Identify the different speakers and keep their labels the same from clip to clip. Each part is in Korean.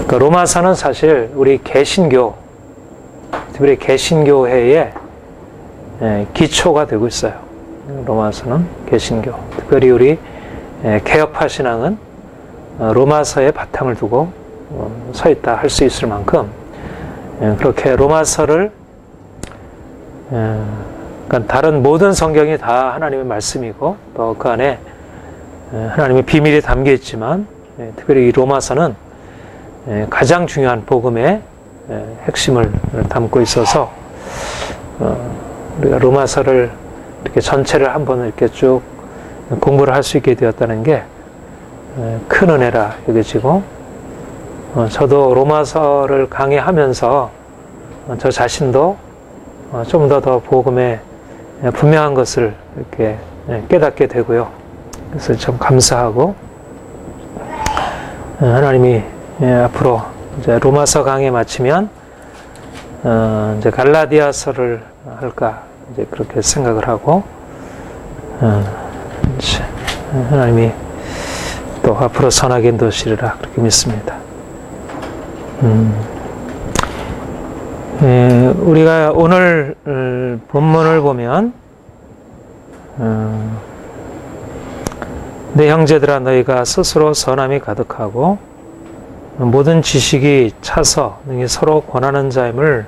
Speaker 1: 그러니까 로마서는 사실 우리 개신교, 특별히 개신교회의 기초가 되고 있어요. 로마서는 개신교, 특별히 우리 개혁파 신앙은 로마서에 바탕을 두고 서 있다 할 수 있을 만큼 그렇게 로마서를 그러니까 다른 모든 성경이 다 하나님의 말씀이고 또 그 안에 하나님의 비밀이 담겨 있지만 특별히 이 로마서는 가장 중요한 복음의 핵심을 담고 있어서 우리가 로마서를 이렇게 전체를 한번 이렇게 쭉 공부를 할 수 있게 되었다는 게 큰 은혜라 여겨지고 저도 로마서를 강의하면서 저 자신도 좀 더 복음에 분명한 것을 이렇게 깨닫게 되고요. 그래서 참 감사하고 하나님이 앞으로 이제 로마서 강의 마치면 이제 갈라디아서를 할까 이제 그렇게 생각을 하고 하나님이 또 앞으로 선하게 인도하시리라 그렇게 믿습니다. 우리가 오늘 본문을 보면 내 형제들아 너희가 스스로 선함이 가득하고 모든 지식이 차서 능히 서로 권하는 자임을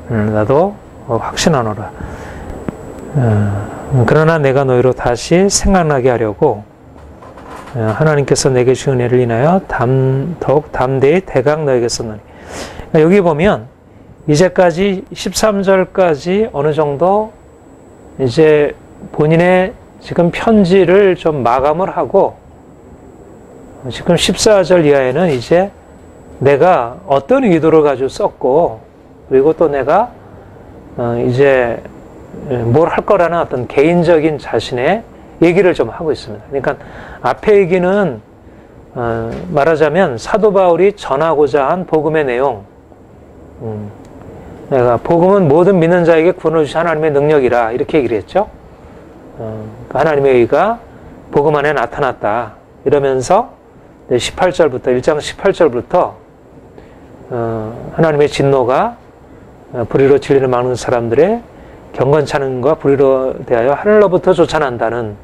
Speaker 1: 나도 확신하노라. 그러나 내가 너희로 다시 생각나게 하려고 하나님께서 내게 주신 은혜를 인하여 더욱 담대히 대강 너에게 썼노니. 여기 보면 이제까지 13절까지 어느 정도 이제 본인의 지금 편지를 좀 마감을 하고 지금 14절 이하에는 이제 내가 어떤 의도를 가지고 썼고 그리고 또 내가 이제 뭘 할 거라는 어떤 개인적인 자신의 얘기를 좀 하고 있습니다. 그러니까 앞에 얘기는 말하자면 사도 바울이 전하고자 한 복음의 내용, 내가 복음은 모든 믿는 자에게 구원을 주신 하나님의 능력이라 이렇게 얘기를 했죠. 하나님의 의가 복음 안에 나타났다 이러면서 18절부터 1장 18절부터 하나님의 진노가 불의로 진리를 막는 사람들의 경건찮음과 불의로 대하여 하늘로부터 쫓아난다는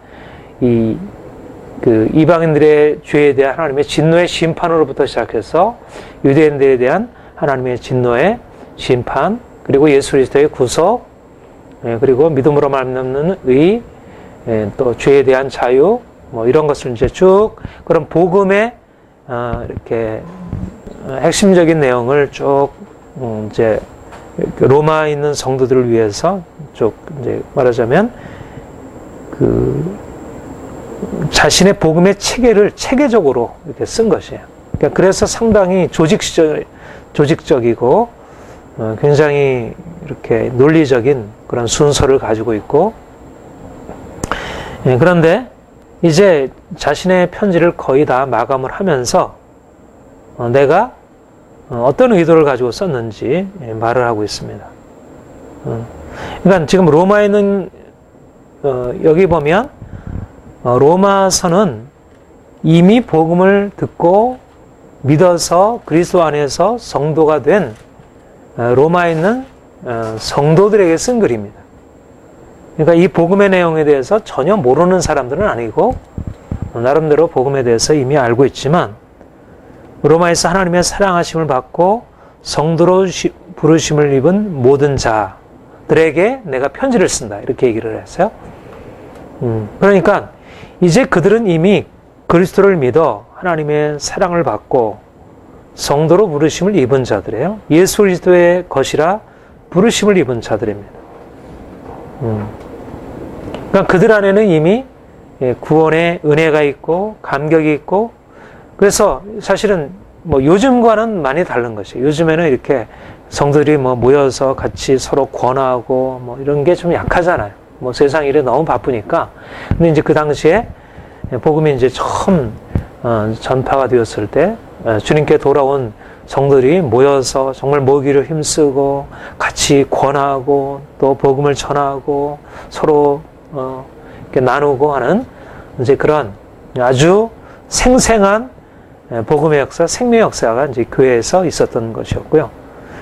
Speaker 1: 그 이방인들의 죄에 대한 하나님의 진노의 심판으로부터 시작해서 유대인들에 대한 하나님의 진노의 심판, 그리고 예수 그리스도의 구속, 그리고 믿음으로 말미암는 의, 또 죄에 대한 자유, 뭐 이런 것을 이제 쭉 그런 복음의 이렇게 핵심적인 내용을 쭉 이제 로마에 있는 성도들을 위해서 쭉 이제 말하자면 그 자신의 복음의 체계를 체계적으로 이렇게 쓴 것이에요. 그러니까 그래서 상당히 조직적이고 굉장히 이렇게 논리적인 그런 순서를 가지고 있고, 그런데 이제 자신의 편지를 거의 다 마감을 하면서 내가 어떤 의도를 가지고 썼는지 말을 하고 있습니다. 그러니까 지금 로마에는 여기 보면 로마서는 이미 복음을 듣고 믿어서 그리스도 안에서 성도가 된 로마에 있는 성도들에게 쓴 글입니다. 그러니까 이 복음의 내용에 대해서 전혀 모르는 사람들은 아니고 나름대로 복음에 대해서 이미 알고 있지만 로마에서 하나님의 사랑하심을 받고 성도로 부르심을 입은 모든 자들에게 내가 편지를 쓴다 이렇게 얘기를 했어요. 그러니까 이제 그들은 이미 그리스도를 믿어 하나님의 사랑을 받고 성도로 부르심을 입은 자들이에요. 예수 그리스도의 것이라 부르심을 입은 자들입니다. 그러니까 그들 안에는 이미 구원의 은혜가 있고 감격이 있고, 그래서 사실은 뭐 요즘과는 많이 다른 것이에요. 요즘에는 이렇게 성도들이 뭐 모여서 같이 서로 권하고 뭐 이런 게 좀 약하잖아요. 뭐 세상 일에 너무 바쁘니까. 근데 이제 그 당시에 복음이 이제 처음 전파가 되었을 때 주님께 돌아온 성도들이 모여서 정말 모기를 힘쓰고 같이 권하고 또 복음을 전하고 서로 이렇게 나누고 하는 이제 그런 아주 생생한 복음의 역사, 생명의 역사가 이제 교회에서 있었던 것이었고요.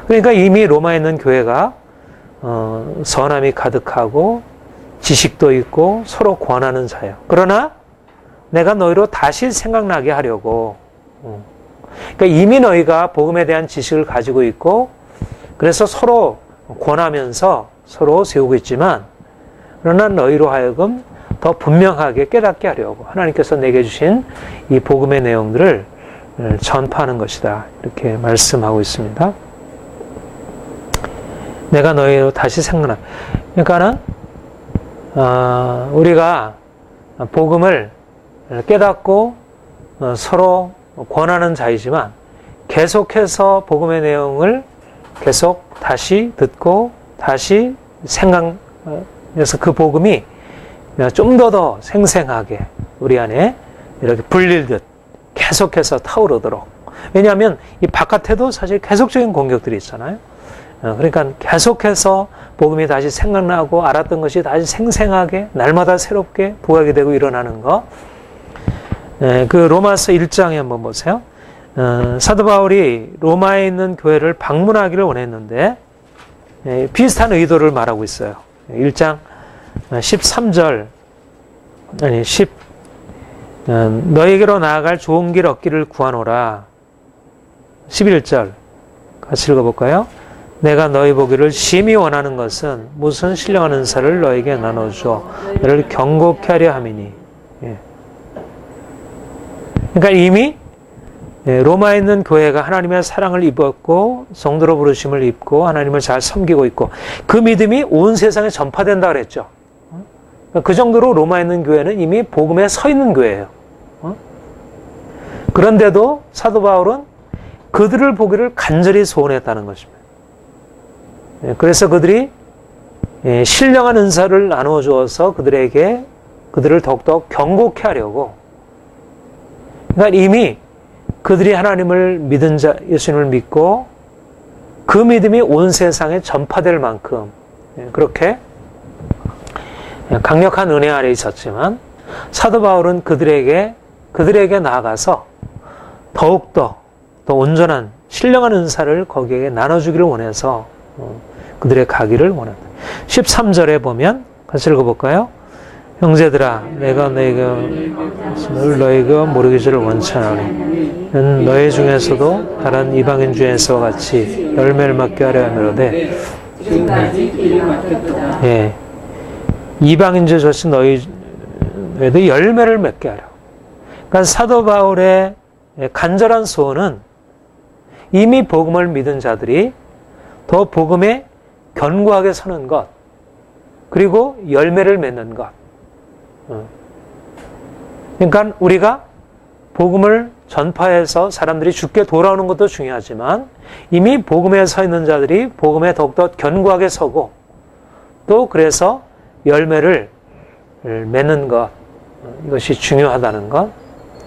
Speaker 1: 그러니까 이미 로마에 있는 교회가 선함이 가득하고 지식도 있고 서로 권하는 자예요. 그러나 내가 너희로 다시 생각나게 하려고, 그러니까 이미 너희가 복음에 대한 지식을 가지고 있고 그래서 서로 권하면서 서로 세우고 있지만, 그러나 너희로 하여금 더 분명하게 깨닫게 하려고 하나님께서 내게 주신 이 복음의 내용들을 전파하는 것이다, 이렇게 말씀하고 있습니다. 내가 너희로 다시 생각나. 그러니까는 우리가 복음을 깨닫고 서로 권하는 자이지만 계속해서 복음의 내용을 계속 다시 듣고 다시 생각해서 그 복음이 좀 더 생생하게 우리 안에 이렇게 불릴듯 계속해서 타오르도록. 왜냐하면 이 바깥에도 사실 계속적인 공격들이 있잖아요. 그러니까 계속해서 복음이 다시 생각나고 알았던 것이 다시 생생하게 날마다 새롭게 부각이 되고 일어나는 것. 그 로마서 1장에 한번 보세요. 사도 바울이 로마에 있는 교회를 방문하기를 원했는데 비슷한 의도를 말하고 있어요. 1장 13절 너에게로 나아갈 좋은 길 얻기를 구하노라. 11절 같이 읽어볼까요? 내가 너희 보기를 심히 원하는 것은 무슨 신령한 은사를 너에게 나눠주어 너를 경고케 하려 함이니. 그러니까 이미 로마에 있는 교회가 하나님의 사랑을 입었고 성도로 부르심을 입고 하나님을 잘 섬기고 있고 그 믿음이 온 세상에 전파된다 그랬죠. 그 정도로 로마에 있는 교회는 이미 복음에 서 있는 교회예요. 그런데도 사도 바울은 그들을 보기를 간절히 소원했다는 것입니다. 그래서 그들이 신령한 은사를 나누어 주어서 그들을 더욱더 경고케 하려고. 그러니까 이미 그들이 하나님을 믿은 자, 예수님을 믿고 그 믿음이 온 세상에 전파될 만큼 그렇게 강력한 은혜 아래 있었지만 사도 바울은 그들에게 나아가서 더욱더 더 온전한 신령한 은사를 거기에 나눠주기를 원해서 그들의 가기를 원한다. 13절에 보면 같이 읽어볼까요? 형제들아, 내가 너희가 모르기 줄을 원치 않으니 너희 중에서도 다른 이방인 중에서와 같이 열매를 맺게 하려 하므로되 이방인 중 조치 너희도 열매를 맺게 하려. 그러니까 사도 바울의 간절한 소원은 이미 복음을 믿은 자들이 더 복음에 견고하게 서는 것, 그리고 열매를 맺는 것. 그러니까 우리가 복음을 전파해서 사람들이 주께 돌아오는 것도 중요하지만 이미 복음에 서 있는 자들이 복음에 더욱더 견고하게 서고 또 그래서 열매를 맺는 것, 이것이 중요하다는 것.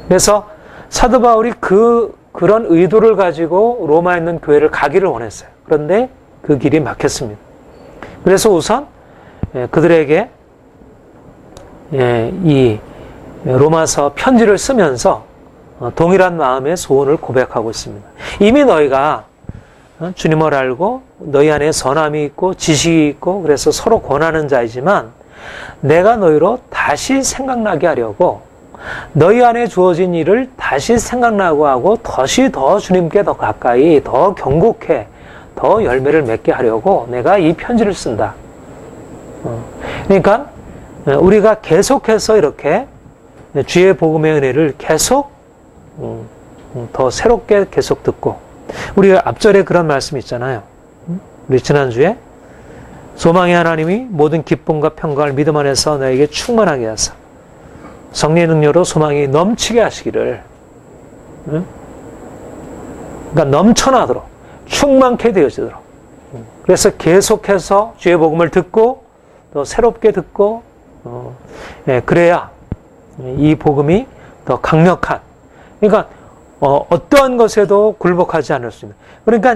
Speaker 1: 그래서 사도 바울이 그런 의도를 가지고 로마에 있는 교회를 가기를 원했어요. 그런데 그 길이 막혔습니다. 그래서 우선 그들에게 이 로마서 편지를 쓰면서 동일한 마음의 소원을 고백하고 있습니다. 이미 너희가 주님을 알고 너희 안에 선함이 있고 지식이 있고 그래서 서로 권하는 자이지만 내가 너희로 다시 생각나게 하려고 너희 안에 주어진 일을 다시 생각나고 하고 다시 더 주님께 더 가까이 더 경고케 더 열매를 맺게 하려고 내가 이 편지를 쓴다. 그러니까 우리가 계속해서 이렇게 주의 복음의 은혜를 계속 더 새롭게 계속 듣고 우리가 앞절에 그런 말씀 있잖아요. 우리 지난주에 소망의 하나님이 모든 기쁨과 평강을 믿음 안에서 너에게 충만하게 하사 성령의 능력으로 소망이 넘치게 하시기를, 그러니까 넘쳐나도록 충만케 되어지도록. 그래서 계속해서 주의 복음을 듣고 또 새롭게 듣고 그래야 이 복음이 더 강력한, 그러니까 어떠한 것에도 굴복하지 않을 수 있는, 그러니까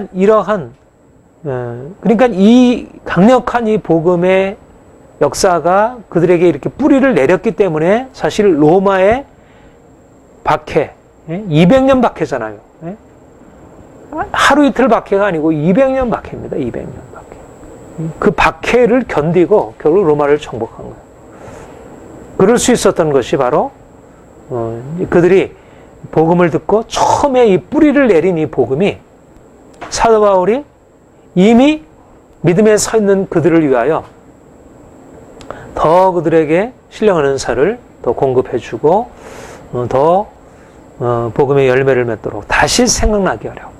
Speaker 1: 그러니까 이 강력한 이 복음의 역사가 그들에게 이렇게 뿌리를 내렸기 때문에 사실 로마의 박해, 200년 박해잖아요. 하루 이틀 박해가 아니고 200년 박해입니다. 200년 박해. 그 박해를 견디고 결국 로마를 정복한 거예요. 그럴 수 있었던 것이 바로 그들이 복음을 듣고 처음에 이 뿌리를 내린 이 복음이 사도 바울이 이미 믿음에 서 있는 그들을 위하여 더 그들에게 신령한 은사를 더 공급해주고 더 복음의 열매를 맺도록 다시 생각나게 하려고.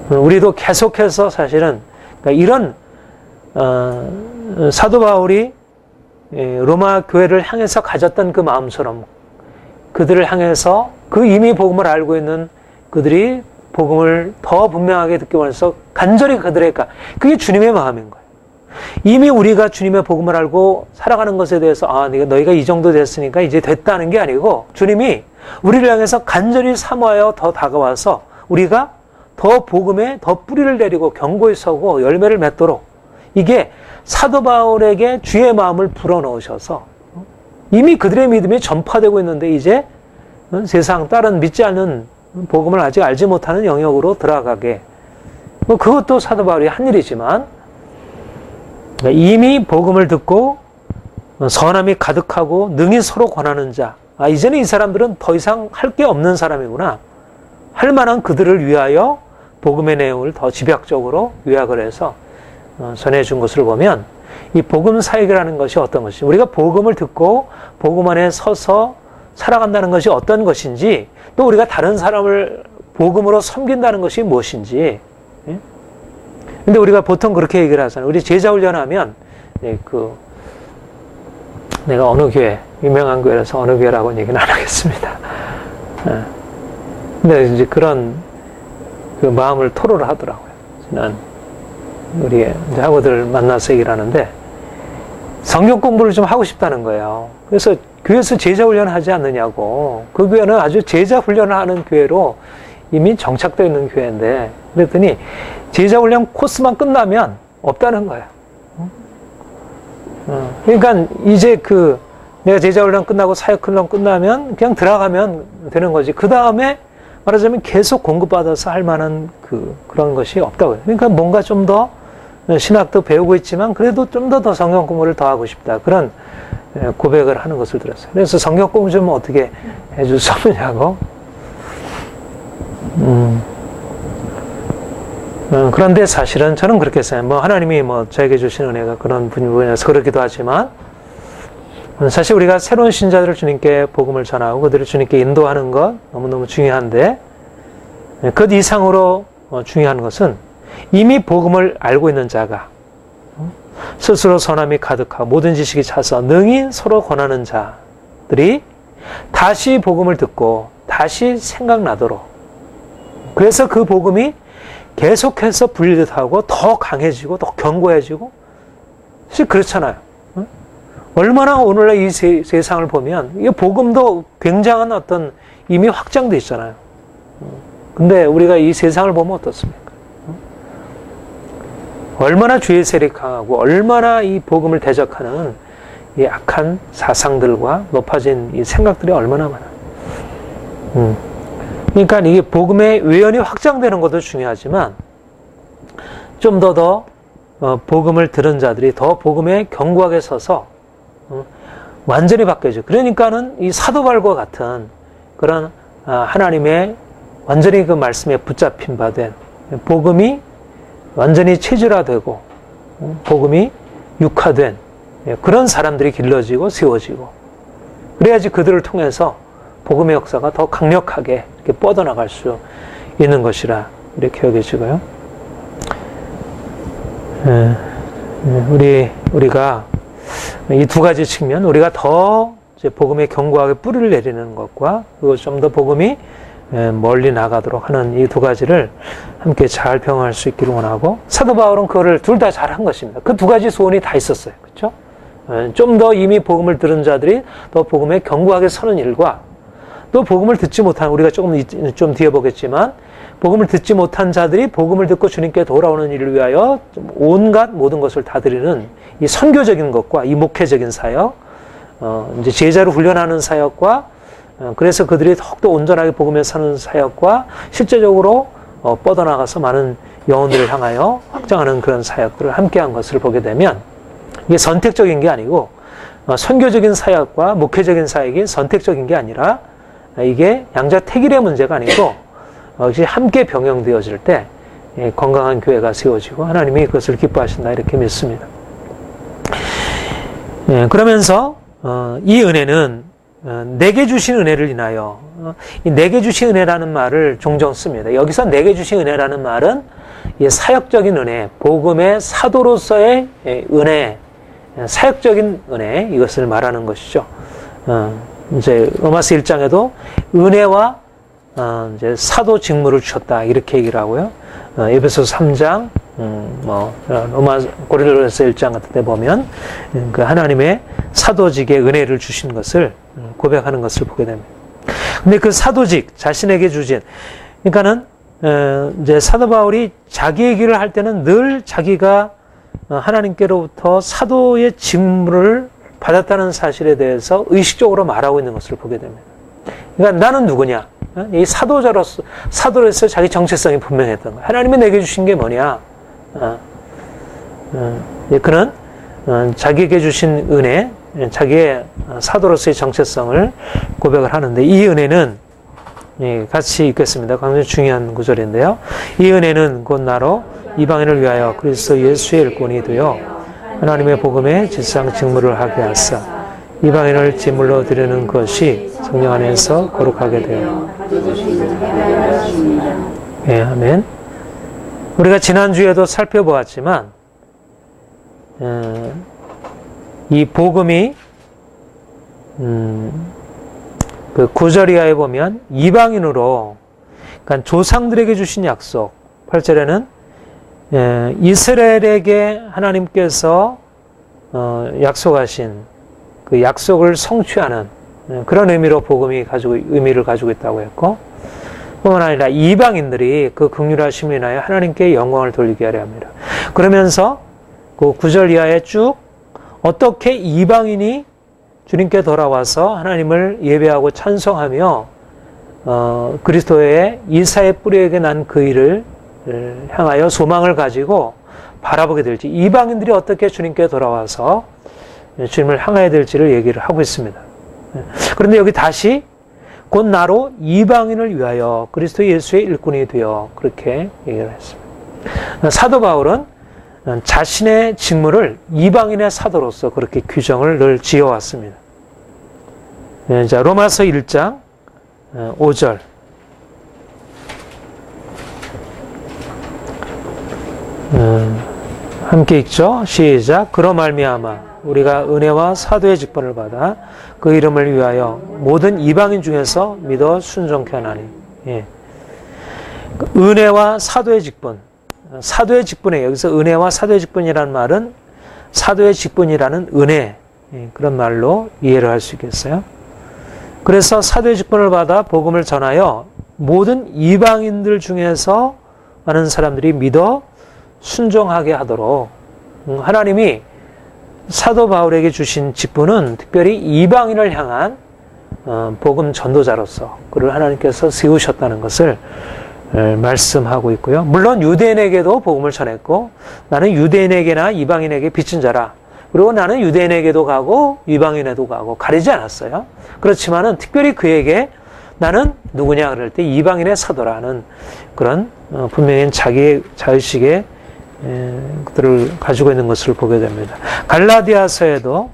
Speaker 1: 우리도 계속해서 사실은 그러니까 이런 사도 바울이 로마 교회를 향해서 가졌던 그 마음처럼 그들을 향해서 그 이미 복음을 알고 있는 그들이 복음을 더 분명하게 듣기 원해서 간절히 그들에게 그게 주님의 마음인 거예요. 이미 우리가 주님의 복음을 알고 살아가는 것에 대해서 너희가 이 정도 됐으니까 이제 됐다는 게 아니고 주님이 우리를 향해서 간절히 사모하여 더 다가와서 우리가 더 복음에 더 뿌리를 내리고 견고히 서고 열매를 맺도록 이게 사도 바울에게 주의 마음을 불어넣으셔서 이미 그들의 믿음이 전파되고 있는데 이제 세상 다른 믿지 않는 복음을 아직 알지 못하는 영역으로 들어가게 그것도 사도 바울이 한 일이지만 이미 복음을 듣고 선함이 가득하고 능히 서로 권하는 자 이제는 이 사람들은 더 이상 할 게 없는 사람이구나 할 만한 그들을 위하여 복음의 내용을 더 집약적으로 요약을 해서 전해준 것을 보면 이 복음 사역이라는 것이 어떤 것인지 우리가 복음을 듣고 복음 안에 서서 살아간다는 것이 어떤 것인지 또 우리가 다른 사람을 복음으로 섬긴다는 것이 무엇인지 근데 우리가 보통 그렇게 얘기를 하잖아요. 우리 제자 훈련하면 내가 어느 교회 유명한 교회라서 어느 교회라고는 얘기는 안 하겠습니다. 근데 이제 그런 그 마음을 토로를 하더라고요. 저는 우리 학우들 만나서 얘기를 하는데 성경 공부를 좀 하고 싶다는 거예요. 그래서 교회에서 제자 훈련을 하지 않느냐고. 그 교회는 아주 제자 훈련을 하는 교회로 이미 정착되어 있는 교회인데 그랬더니 제자 훈련 코스만 끝나면 없다는 거예요. 그러니까 이제 내가 제자 훈련 끝나고 사역 훈련 끝나면 그냥 들어가면 되는 거지. 그 다음에 말하자면 계속 공급받아서 할 만한 그런 것이 없다고요. 그러니까 뭔가 좀 더 신학도 배우고 있지만 그래도 좀 더 성경 공부를 더 하고 싶다. 그런 고백을 하는 것을 들었어요. 그래서 성경 공부 좀 어떻게 해줄 수 없느냐고. 그런데 사실은 저는 그렇게 생각해요. 하나님이 저에게 주신 은혜가 그런 부분에서 그렇기도 하지만 사실 우리가 새로운 신자들을 주님께 복음을 전하고 그들을 주님께 인도하는 것 너무너무 중요한데 그 이상으로 중요한 것은 이미 복음을 알고 있는 자가 스스로 선함이 가득하고 모든 지식이 차서 능히 서로 권하는 자들이 다시 복음을 듣고 다시 생각나도록 그래서 그 복음이 계속해서 분리하고 더 강해지고 더 견고해지고 사실 그렇잖아요. 얼마나 오늘날 이 세상을 보면 이 복음도 굉장한 어떤 이미 확장돼 있잖아요. 근데 우리가 이 세상을 보면 어떻습니까? 얼마나 죄의 세력이 강하고 얼마나 이 복음을 대적하는 이 악한 사상들과 높아진 이 생각들이 얼마나 많아요. 그러니까 이게 복음의 외연이 확장되는 것도 중요하지만 좀 더 복음을 들은 자들이 더 복음에 견고하게 서서 완전히 바뀌어져. 그러니까는 이 사도 바울과 같은 그런 하나님의 완전히 그 말씀에 붙잡힌 바 된 복음이 완전히 체질화되고 복음이 육화된 그런 사람들이 길러지고 세워지고 그래야지 그들을 통해서 복음의 역사가 더 강력하게 이렇게 뻗어나갈 수 있는 것이라 이렇게 여겨지고요. 우리가 이 두 가지 측면, 우리가 더 이제 복음에 견고하게 뿌리를 내리는 것과 그리고 좀 더 복음이 멀리 나가도록 하는 이 두 가지를 함께 잘 병행할 수 있기를 원하고 사도 바울은 그거를 둘 다 잘한 것입니다. 그 두 가지 소원이 다 있었어요. 그렇죠? 좀 더 이미 복음을 들은 자들이 더 복음에 견고하게 서는 일과 또 복음을 듣지 못한 우리가 좀 뒤에 보겠지만 복음을 듣지 못한 자들이 복음을 듣고 주님께 돌아오는 일을 위하여 온갖 모든 것을 다 드리는 이 선교적인 것과 이 목회적인 사역, 이제 제자로 훈련하는 사역과 그래서 그들이 더욱더 온전하게 복음에 사는 사역과 실제적으로 뻗어나가서 많은 영혼들을 향하여 확장하는 그런 사역들을 함께한 것을 보게 되면 이게 선택적인 게 아니고 선교적인 사역과 목회적인 사역이 선택적인 게 아니라 이게 양자택일의 문제가 아니고 역시 함께 병행되어질 때 건강한 교회가 세워지고 하나님이 그것을 기뻐하신다 이렇게 믿습니다. 그러면서 이 은혜는 내게 주신 은혜를 인하여 이 내게 주신 은혜라는 말을 종종 씁니다. 여기서 내게 주신 은혜라는 말은 이 사역적인 은혜, 복음의 사도로서의 은혜, 사역적인 은혜 이것을 말하는 것이죠. 이제 로마서 1장에도 은혜와 이제 사도 직무를 주셨다 이렇게 얘기를 하고요. 에베소서 3장, 고린도전서 1장 같은 데 보면 그 하나님의 사도직의 은혜를 주신 것을 고백하는 것을 보게 됩니다. 근데 그 사도직 자신에게 주신, 그러니까는 이제 사도 바울이 자기 얘기를 할 때는 늘 자기가 하나님께로부터 사도의 직무를 받았다는 사실에 대해서 의식적으로 말하고 있는 것을 보게 됩니다. 그러니까 나는 누구냐? 이 사도로서 자기 정체성이 분명했던 거예요. 하나님이 내게 주신 게 뭐냐? 그는 자기에게 주신 은혜, 자기의 사도로서의 정체성을 고백을 하는데 이 은혜는 같이 읽겠습니다. 굉장히 중요한 구절인데요. 이 은혜는 곧 나로 이방인을 위하여 그리스도 예수의 일꾼이 되어 하나님의 복음의 지상 직무를 하게 하사 이방인을 제물로 드리는 것이 성령 안에서 거룩하게 되어. 예, 아멘. 우리가 지난주에도 살펴보았지만 이 복음이 그 9절 이하에 보면 이방인으로, 그러니까 조상들에게 주신 약속, 8절에는 이스라엘에게 하나님께서 약속하신 그 약속을 성취하는 그런 의미로 복음이 의미를 가지고 있다고 했고, 뿐만 아니라 이방인들이 그 긍휼하심을 인하여 하나님께 영광을 돌리게 하려 합니다. 그러면서 그 9절 이하에 쭉 어떻게 이방인이 주님께 돌아와서 하나님을 예배하고 찬송하며 그리스도의 이사의 뿌리에게 난 그 일을 향하여 소망을 가지고 바라보게 될지, 이방인들이 어떻게 주님께 돌아와서 주님을 향하야 될지를 얘기를 하고 있습니다. 그런데 여기 다시 곧 나로 이방인을 위하여 그리스도 예수의 일꾼이 되어 그렇게 얘기를 했습니다. 사도 바울은 자신의 직무를 이방인의 사도로서 그렇게 규정을 늘 지어왔습니다. 자, 로마서 1장 5절. 함께 읽죠. 시작. 그로 말미암아 우리가 은혜와 사도의 직분을 받아 그 이름을 위하여 모든 이방인 중에서 믿어 순종케 하나니. 예. 은혜와 사도의 직분. 사도의 직분에, 여기서 은혜와 사도의 직분이라는 말은 사도의 직분이라는 은혜, 그런 말로 이해를 할 수 있겠어요. 그래서 사도의 직분을 받아 복음을 전하여 모든 이방인들 중에서 많은 사람들이 믿어 순종하게 하도록 하나님이 사도 바울에게 주신 직분은 특별히 이방인을 향한 복음 전도자로서 그를 하나님께서 세우셨다는 것을 말씀하고 있고요. 물론 유대인에게도 복음을 전했고, 나는 유대인에게나 이방인에게 빚진 자라, 그리고 나는 유대인에게도 가고 이방인에도 가고 가리지 않았어요. 그렇지만은 특별히 그에게 나는 누구냐 그럴 때 이방인의 사도라는 그런 분명히 자기의 자의식의 그들을 가지고 있는 것을 보게 됩니다. 갈라디아서에도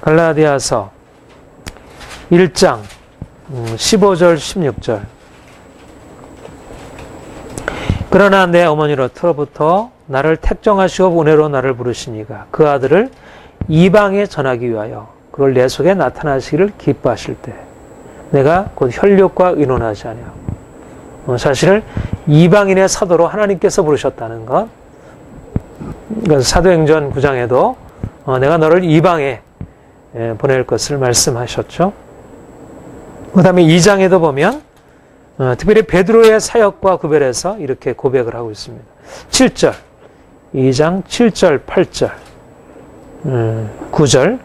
Speaker 1: 갈라디아서 1장 15절 16절. 그러나 내 어머니로부터 나를 택정하시고 은혜로 나를 부르시니가 그 아들을 이방에 전하기 위하여 그걸 내 속에 나타나시기를 기뻐하실 때 내가 곧 혈육과 의논하지 아니하고. 사실 이방인의 사도로 하나님께서 부르셨다는 것. 사도행전 9장에도 내가 너를 이방에 보낼 것을 말씀하셨죠. 그 다음에 2장에도 보면 특별히 베드로의 사역과 구별해서 이렇게 고백을 하고 있습니다. 7절, 2장 7절, 8절, 9절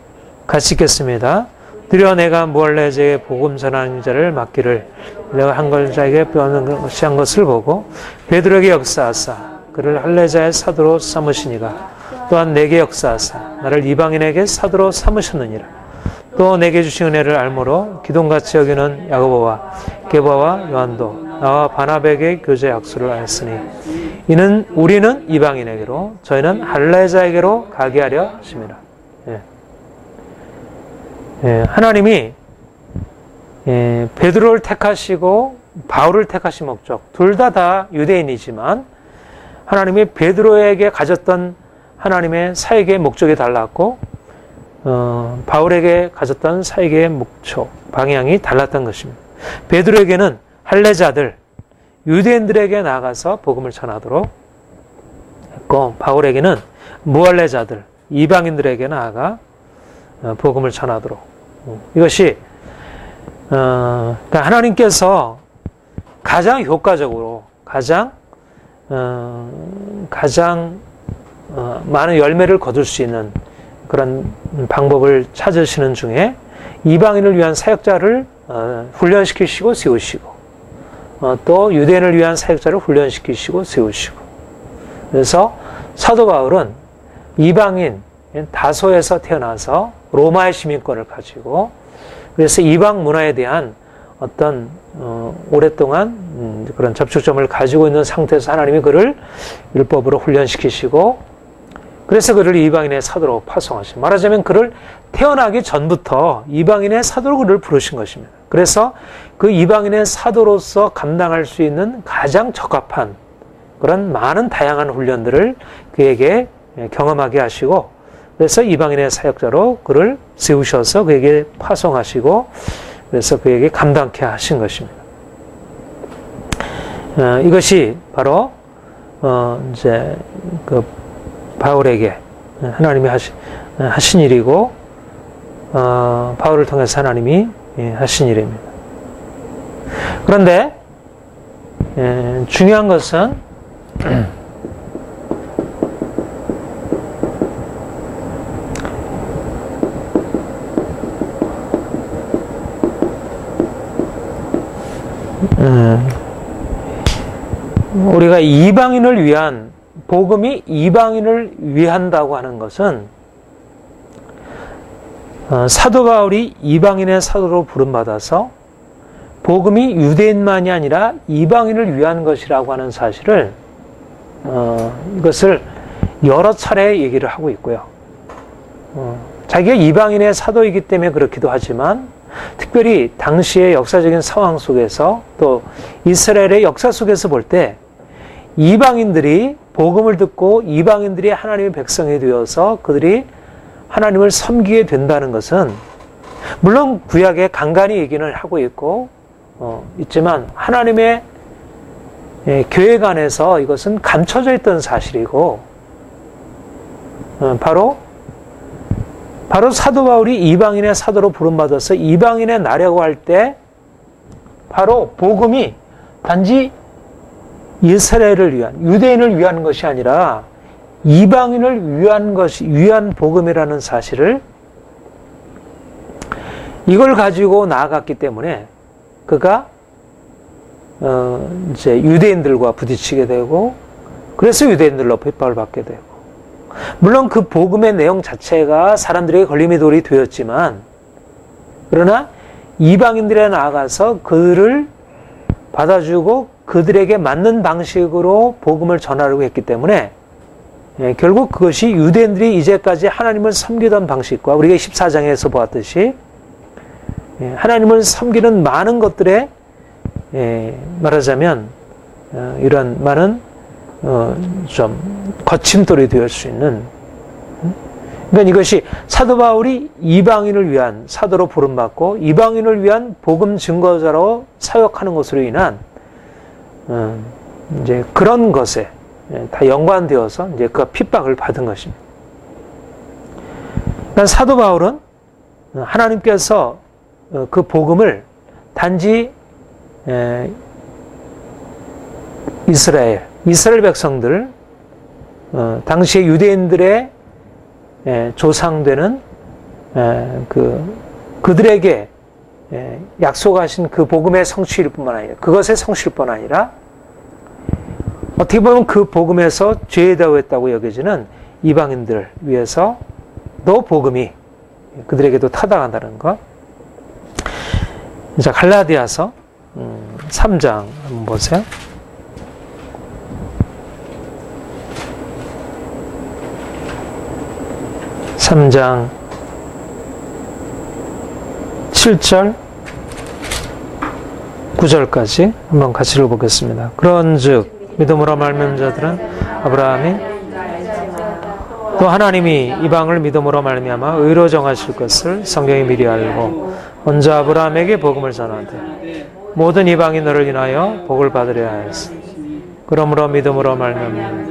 Speaker 1: 같이 읽겠습니다. 드려 내가 무할례자에게 복음 전하는 자를 맡기를 내가 한 걸자에게 빼앗는 것이 한 것을 보고 베드로에게 역사하사 그를 할례자의 사도로 삼으시니가 또한 내게 역사하사 나를 이방인에게 사도로 삼으셨느니라. 또 내게 주신 은혜를 알므로 기둥같이 여기는 야고보와 게바와 요한도 나와 바나바에게 교제 약속을 하였으니 이는 우리는 이방인에게로 저희는 할례자에게로 가게 하려 하심이라. 하나님이 베드로를 택하시고 바울을 택하신 목적 둘 다 유대인이지만 하나님이 베드로에게 가졌던 하나님의 사역의 목적이 달랐고 바울에게 가졌던 사역의 목적 방향이 달랐던 것입니다. 베드로에게는 할례자들 유대인들에게 나아가서 복음을 전하도록 했고 바울에게는 무할례자들 이방인들에게 나아가 복음을 전하도록 이것이 그러니까 하나님께서 가장 효과적으로 가장 많은 열매를 거둘 수 있는 그런 방법을 찾으시는 중에 이방인을 위한 사역자를 훈련시키시고 세우시고 또 유대인을 위한 사역자를 훈련시키시고 세우시고 그래서 사도 바울은 이방인 다소에서 태어나서 로마의 시민권을 가지고 그래서 이방 문화에 대한 어떤 오랫동안 그런 접촉점을 가지고 있는 상태에서 하나님이 그를 율법으로 훈련시키시고 그래서 그를 이방인의 사도로 파송하신 말하자면 그를 태어나기 전부터 이방인의 사도로 그를 부르신 것입니다. 그래서 그 이방인의 사도로서 감당할 수 있는 가장 적합한 그런 많은 다양한 훈련들을 그에게 경험하게 하시고 그래서 이방인의 사역자로 그를 세우셔서 그에게 파송하시고 그래서 그에게 감당케 하신 것입니다. 이것이 바로 이제 그 바울에게 하나님이 하신 일이고 바울을 통해서 하나님이 하신 일입니다. 그런데 중요한 것은 우리가 이방인을 위한 복음이 이방인을 위한다고 하는 것은 사도 바울이 이방인의 사도로 부름받아서 복음이 유대인만이 아니라 이방인을 위한 것이라고 하는 사실을 이것을 여러 차례 얘기를 하고 있고요. 자기가 이방인의 사도이기 때문에 그렇기도 하지만 특별히 당시의 역사적인 상황 속에서 또 이스라엘의 역사 속에서 볼 때 이방인들이 복음을 듣고 이방인들이 하나님의 백성이 되어서 그들이 하나님을 섬기게 된다는 것은 물론 구약에 간간히 얘기는 하고 있고 있지만 하나님의 계획 안에서 이것은 감춰져 있던 사실이고 바로 사도 바울이 이방인의 사도로 부름받아서 이방인에 나려고 할 때 바로 복음이 단지 이스라엘을 위한 유대인을 위한 것이 아니라 이방인을 위한 복음이라는 사실을 이걸 가지고 나아갔기 때문에 그가 이제 유대인들과 부딪히게 되고 그래서 유대인들로 핍박을 받게 되고 물론 그 복음의 내용 자체가 사람들에게 걸림의 돌이 되었지만 그러나 이방인들에 나아가서 그를 받아주고 그들에게 맞는 방식으로 복음을 전하려고 했기 때문에 결국 그것이 유대인들이 이제까지 하나님을 섬기던 방식과 우리가 14장에서 보았듯이 하나님을 섬기는 많은 것들에 말하자면 이런 많은 좀 거침돌이 되을 수 있는 그러니까 이것이 사도 바울이 이방인을 위한 사도로 부름받고 이방인을 위한 복음 증거자로 사역하는 것으로 인한 이제 그런 것에 다 연관되어서 이제 그 핍박을 받은 것입니다. 그러니까 사도 바울은 하나님께서 그 복음을 단지 이스라엘 백성들 당시의 유대인들의 조상되는 그 그들에게 약속하신 그 복음의 성취일 뿐만 아니라, 그것의 성취일 뿐 아니라 어떻게 보면 그 복음에서 죄에 대하였다고 여겨지는 이방인들 위해서도 복음이 그들에게도 타당하다는 것. 자, 갈라디아서 3장 한번 보세요. 3장 7절 9절까지 한번 같이 읽어보겠습니다. 그런즉 믿음으로 말미암은 자들은 아브라함이 또 하나님이 이방을 믿음으로 말미암아 의로 정하실 것을 성경이 미리 알고 먼저 아브라함에게 복음을 전하되 모든 이방이 너를 인하여 복을 받으려 하였으. 그러므로 믿음으로 말미암아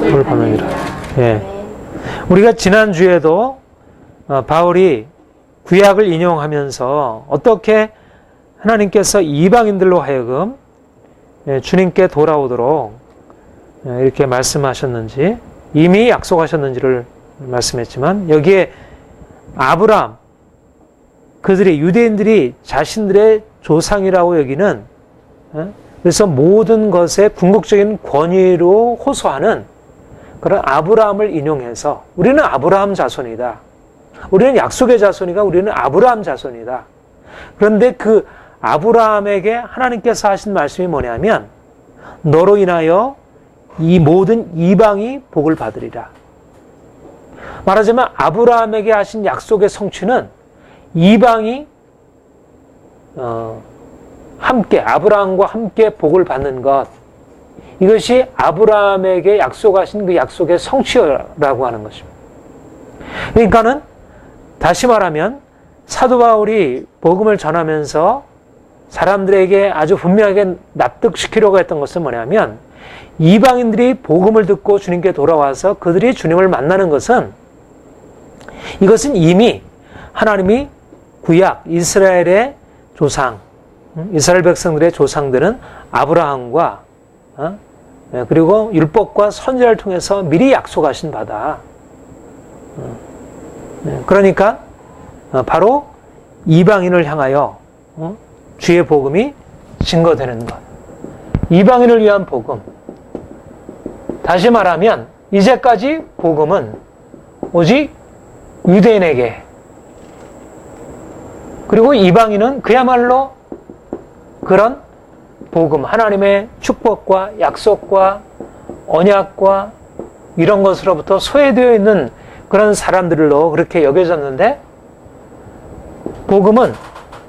Speaker 1: 복을 받느니라. 예. 우리가 지난주에도 바울이 구약을 인용하면서 어떻게 하나님께서 이방인들로 하여금 주님께 돌아오도록 이렇게 말씀하셨는지, 이미 약속하셨는지를 말씀했지만, 여기에 아브라함, 그들의 유대인들이 자신들의 조상이라고 여기는, 그래서 모든 것에 궁극적인 권위로 호소하는 그런 아브라함을 인용해서 우리는 아브라함 자손이다. 우리는 약속의 자손이가 우리는 아브라함 자손이다. 그런데 그 아브라함에게 하나님께서 하신 말씀이 뭐냐면 너로 인하여 이 모든 이방이 복을 받으리라. 말하자면 아브라함에게 하신 약속의 성취는 이방이 함께, 아브라함과 함께 복을 받는 것, 이것이 아브라함에게 약속하신 그 약속의 성취라고 하는 것입니다. 그러니까는 다시 말하면 사도 바울이 복음을 전하면서 사람들에게 아주 분명하게 납득시키려고 했던 것은 뭐냐면, 이방인들이 복음을 듣고 주님께 돌아와서 그들이 주님을 만나는 것은, 이것은 이미 하나님이 구약 이스라엘의 조상, 이스라엘 백성들의 조상들은 아브라함과 그리고 율법과 선지자를 통해서 미리 약속하신 바다. 그러니까 바로 이방인을 향하여 주의 복음이 증거되는 것. 이방인을 위한 복음. 다시 말하면 이제까지 복음은 오직 유대인에게, 그리고 이방인은 그야말로 그런 복음, 하나님의 축복과 약속과 언약과 이런 것으로부터 소외되어 있는 그런 사람들로 그렇게 여겨졌는데, 복음은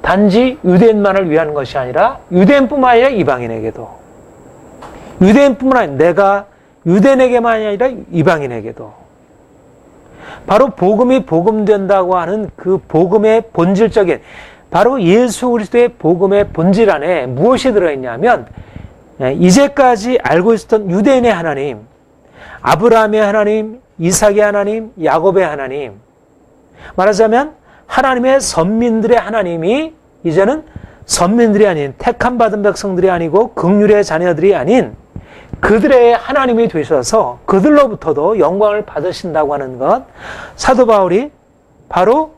Speaker 1: 단지 유대인만을 위한 것이 아니라 유대인뿐만 아니라 이방인에게도, 유대인뿐만 아니라 내가 유대인에게만 아니라 이방인에게도, 바로 복음이 복음된다고 하는 그 복음의 본질적인, 바로 예수 그리스도의 복음의 본질 안에 무엇이 들어있냐면, 이제까지 알고 있었던 유대인의 하나님, 아브라함의 하나님, 이삭의 하나님, 야곱의 하나님, 말하자면 하나님의 선민들의 하나님이 이제는 선민들이 아닌, 택함 받은 백성들이 아니고 긍휼의 자녀들이 아닌 그들의 하나님이 되셔서 그들로부터도 영광을 받으신다고 하는 것, 사도 바울이 바로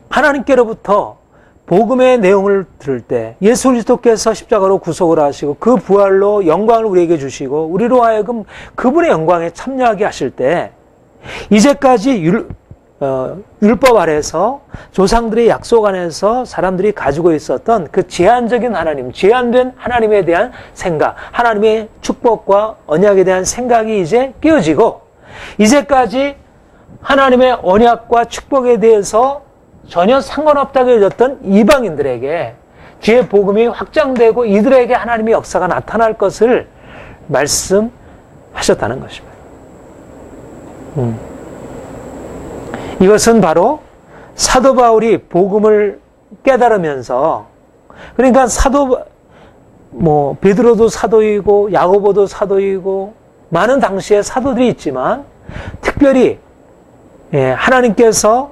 Speaker 1: 하나님께로부터 복음의 내용을 들을 때 예수 그리스도께서 십자가로 구속을 하시고 그 부활로 영광을 우리에게 주시고 우리로 하여금 그분의 영광에 참여하게 하실 때, 이제까지 율법 아래서 조상들의 약속 안에서 사람들이 가지고 있었던 그 제한적인 하나님, 제한된 하나님에 대한 생각, 하나님의 축복과 언약에 대한 생각이 이제 깨어지고, 이제까지 하나님의 언약과 축복에 대해서 전혀 상관없다고 여겼던 이방인들에게 주의 복음이 확장되고 이들에게 하나님의 역사가 나타날 것을 말씀하셨다는 것입니다. 이것은 바로 사도 바울이 복음을 깨달으면서, 그러니까 베드로도 사도이고 야고보도 사도이고 많은 당시에 사도들이 있지만, 특별히 하나님께서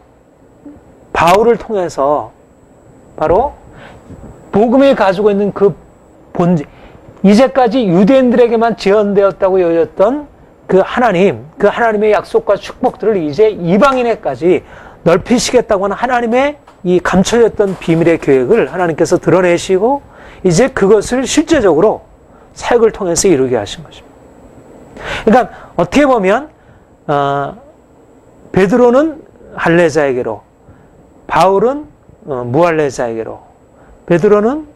Speaker 1: 바울을 통해서 바로 복음이 가지고 있는 그 본질, 이제까지 유대인들에게만 제한되었다고 여겼던 그 하나님, 그 하나님의 약속과 축복들을 이제 이방인에까지 넓히시겠다고 하는 하나님의 이 감춰졌던 비밀의 계획을 하나님께서 드러내시고 이제 그것을 실제적으로 사역을 통해서 이루게 하신 것입니다. 그러니까 어떻게 보면 베드로는 할례자에게로, 바울은 무할례자에게로, 베드로는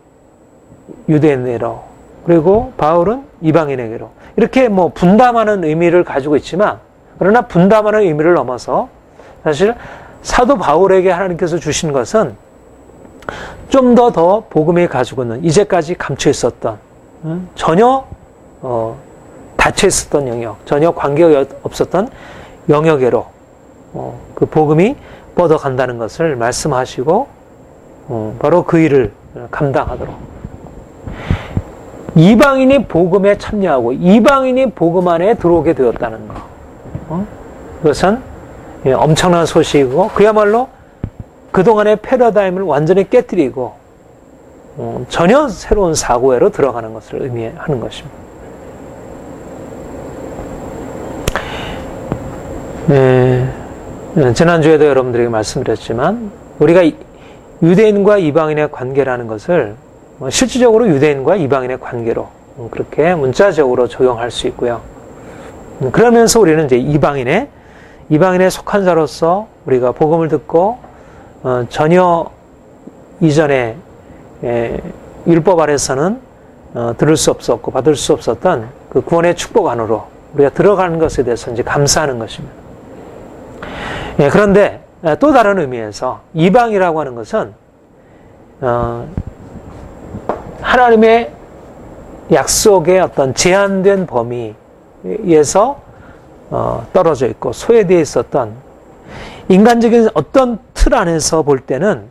Speaker 1: 유대인에게로, 그리고 바울은 이방인에게로 이렇게 뭐 분담하는 의미를 가지고 있지만, 그러나 분담하는 의미를 넘어서 사실 사도 바울에게 하나님께서 주신 것은 좀 더 복음이 가지고 있는 이제까지 감춰 있었던 전혀 닫혀 있었던 영역, 전혀 관계가 없었던 영역으로 그 복음이 뻗어간다는 것을 말씀하시고 바로 그 일을 감당하도록, 이방인이 복음에 참여하고 이방인이 복음 안에 들어오게 되었다는 것, 그것은 엄청난 소식이고 그야말로 그동안의 패러다임을 완전히 깨뜨리고 전혀 새로운 사고회로 들어가는 것을 의미하는 것입니다. 지난주에도 여러분들에게 말씀드렸지만 우리가 유대인과 이방인의 관계라는 것을 실질적으로 유대인과 이방인의 관계로 그렇게 문자적으로 적용할 수 있고요. 그러면서 우리는 이제 이방인에 속한 자로서 우리가 복음을 듣고 전혀 이전에 율법 아래서는 들을 수 없었고 받을 수 없었던 그 구원의 축복 안으로 우리가 들어가는 것에 대해서 이제 감사하는 것입니다. 그런데 또 다른 의미에서 이방이라고 하는 것은 하나님의 약속의 어떤 제한된 범위에서 떨어져 있고 소외되어 있었던 인간적인 어떤 틀 안에서 볼 때는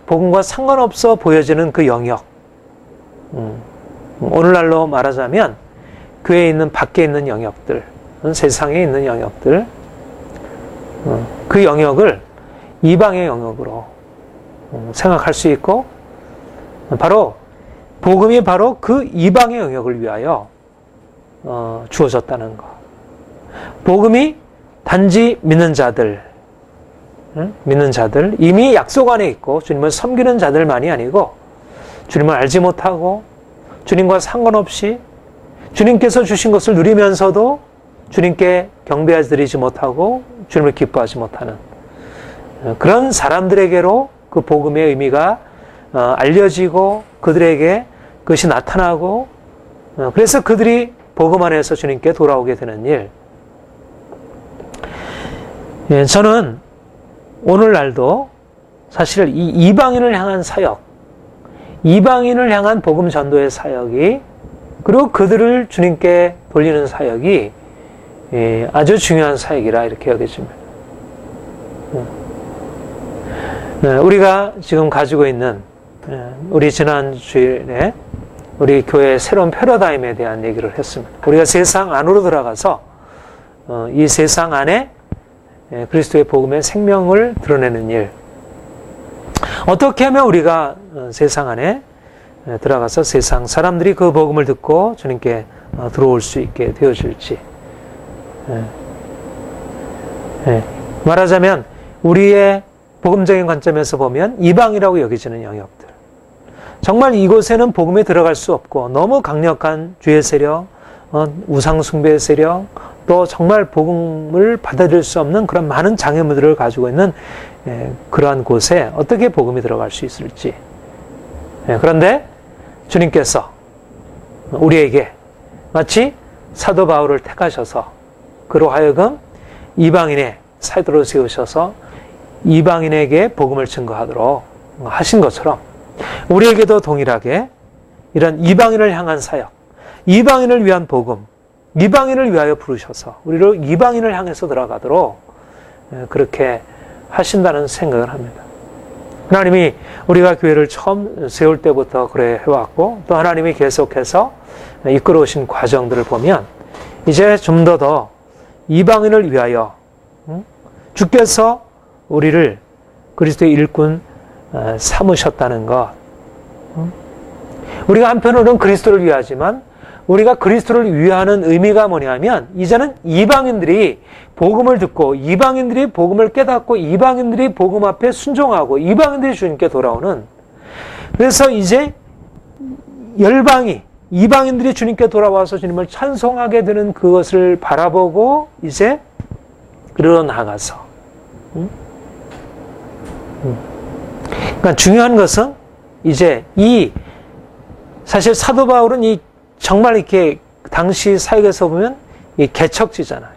Speaker 1: 복음과 상관없어 보여지는 그 영역, 오늘날로 말하자면 교회에 있는 밖에 있는 영역들, 세상에 있는 영역들, 그 영역을 이방의 영역으로 생각할 수 있고, 바로 복음이 바로 그 이방의 영역을 위하여 주어졌다는 것. 복음이 단지 믿는 자들, 이미 약속 안에 있고 주님을 섬기는 자들만이 아니고 주님을 알지 못하고 주님과 상관없이 주님께서 주신 것을 누리면서도 주님께 경배드리지 못하고 주님을 기뻐하지 못하는 그런 사람들에게로 그 복음의 의미가 알려지고 그들에게 그것이 나타나고 그래서 그들이 복음 안에서 주님께 돌아오게 되는 일. 저는 오늘날도 사실 이 이방인을 향한 사역, 이방인을 향한 복음 전도의 사역이, 그리고 그들을 주님께 돌리는 사역이 아주 중요한 사역이라 이렇게 여겨집니다. 우리가 지금 가지고 있는, 우리 지난 주일에 우리 교회의 새로운 패러다임에 대한 얘기를 했습니다. 우리가 세상 안으로 들어가서 이 세상 안에 그리스도의 복음의 생명을 드러내는 일, 어떻게 하면 우리가 세상 안에 들어가서 세상 사람들이 그 복음을 듣고 주님께 들어올 수 있게 되어질지, 말하자면 우리의 복음적인 관점에서 보면 이방이라고 여겨지는 영역들, 정말 이곳에는 복음에 들어갈 수 없고 너무 강력한 죄의 세력, 우상숭배의 세력, 또 정말 복음을 받아들일 수 없는 그런 많은 장애물들을 가지고 있는 그러한 곳에 어떻게 복음이 들어갈 수 있을지. 그런데 주님께서 우리에게 마치 사도 바울을 택하셔서 그로 하여금 이방인의 사도로 세우셔서 이방인에게 복음을 증거하도록 하신 것처럼 우리에게도 동일하게 이런 이방인을 향한 사역, 이방인을 위한 복음, 이방인을 위하여 부르셔서 우리를 이방인을 향해서 들어가도록 그렇게 하신다는 생각을 합니다. 하나님이 우리가 교회를 처음 세울 때부터 그래 해왔고, 또 하나님이 계속해서 이끌어 오신 과정들을 보면 이제 좀 더 이방인을 위하여 주께서 우리를 그리스도의 일꾼 삼으셨다는 것, 우리가 한편으로는 그리스도를 위하지만 우리가 그리스도를 위하는 의미가 뭐냐면 이제는 이방인들이 복음을 듣고 이방인들이 복음을 깨닫고 이방인들이 복음 앞에 순종하고 이방인들이 주님께 돌아오는, 그래서 이제 열방이 이방인들이 주님께 돌아와서 주님을 찬송하게 되는 그것을 바라보고 이제 그리로 나아가서 그러니까 중요한 것은 이제 사실 사도 바울은 정말 이렇게 당시 사역에서 보면 이 개척지잖아요.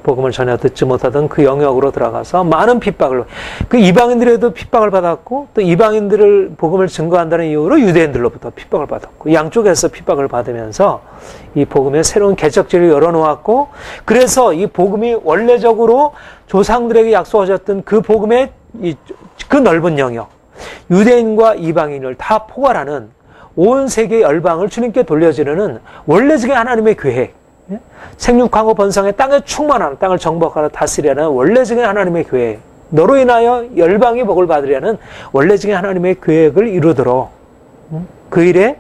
Speaker 1: 복음을 전혀 듣지 못하던 그 영역으로 들어가서 많은 핍박을, 그 이방인들에도 핍박을 받았고 또 이방인들을 복음을 증거한다는 이유로 유대인들로부터 핍박을 받았고 양쪽에서 핍박을 받으면서 이 복음의 새로운 개척지를 열어놓았고, 그래서 이 복음이 원래적으로 조상들에게 약속하셨던 그 복음의 그 넓은 영역, 유대인과 이방인을 다 포괄하는 온 세계 열방을 주님께 돌려지르는 원래적인 하나님의 계획, 생육하고 번성해 땅에 충만하는, 땅을 정복하라 다스리라는 원래적인 하나님의 계획, 너로 인하여 열방이 복을 받으려는 원래적인 하나님의 계획을 이루도록 그 일에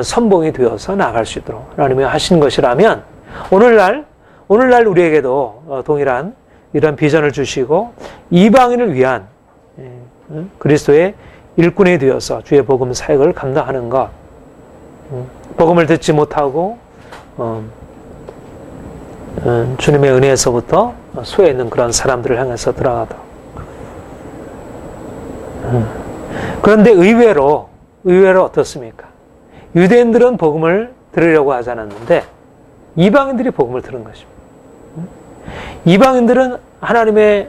Speaker 1: 선봉이 되어서 나아갈 수 있도록 하나님이 하신 것이라면, 오늘날 우리에게도 동일한 이런 비전을 주시고 이방인을 위한 그리스도의 일꾼이 되어서 주의 복음 사역을 감당하는 것, 복음을 듣지 못하고 주님의 은혜에서부터 수에 있는 그런 사람들을 향해서 들어가도록. 그런데 의외로 어떻습니까? 유대인들은 복음을 들으려고 하지 않았는데 이방인들이 복음을 들은 것입니다. 이방인들은 하나님의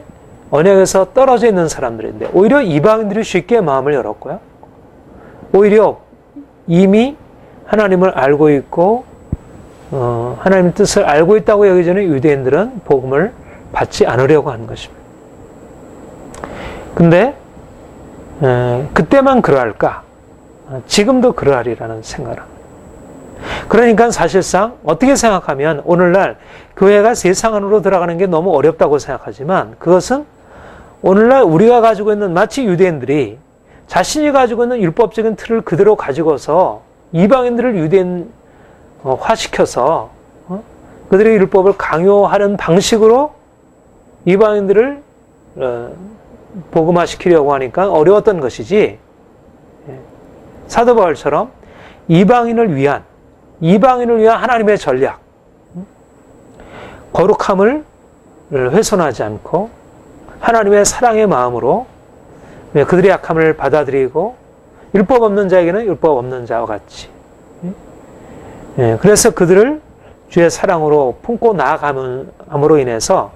Speaker 1: 언약에서 떨어져 있는 사람들인데 오히려 이방인들이 쉽게 마음을 열었고요. 오히려 이미 하나님을 알고 있고 하나님의 뜻을 알고 있다고 여기지는 유대인들은 복음을 받지 않으려고 하는 것입니다. 근데 그때만 그러할까? 지금도 그러하리라는 생각을 합니다. 그러니까 사실상 어떻게 생각하면 오늘날 교회가 세상 안으로 들어가는 게 너무 어렵다고 생각하지만, 그것은 오늘날 우리가 가지고 있는, 마치 유대인들이 자신이 가지고 있는 율법적인 틀을 그대로 가지고서 이방인들을 유대인화시켜서 그들의 율법을 강요하는 방식으로 이방인들을 복음화시키려고 하니까 어려웠던 것이지, 사도 바울처럼 이방인을 위한 하나님의 전략, 거룩함을 훼손하지 않고 하나님의 사랑의 마음으로 그들의 약함을 받아들이고 율법 없는 자에게는 율법 없는 자와 같이, 그래서 그들을 주의 사랑으로 품고 나아감으로 인해서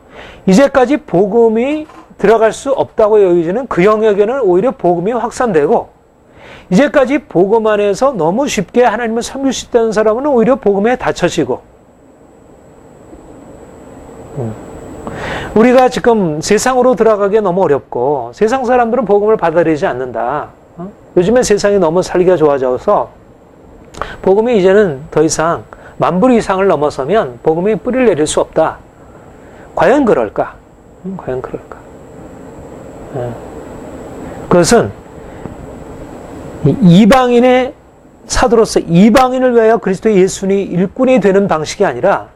Speaker 1: 이제까지 복음이 들어갈 수 없다고 여기지는 그 영역에는 오히려 복음이 확산되고, 이제까지 복음 안에서 너무 쉽게 하나님을 섬길 수 있다는 사람은 오히려 복음에 닫혀지고, 우리가 지금 세상으로 들어가기 너무 어렵고 세상 사람들은 복음을 받아들이지 않는다. 요즘에 세상이 너무 살기가 좋아져서 복음이 이제는 더 이상 만불 이상을 넘어서면 복음이 뿌리를 내릴 수 없다. 과연 그럴까? 과연 그럴까? 그것은 이방인의 사도로서 이방인을 위하여 그리스도의 예수님이 일꾼이 되는 방식이 아니라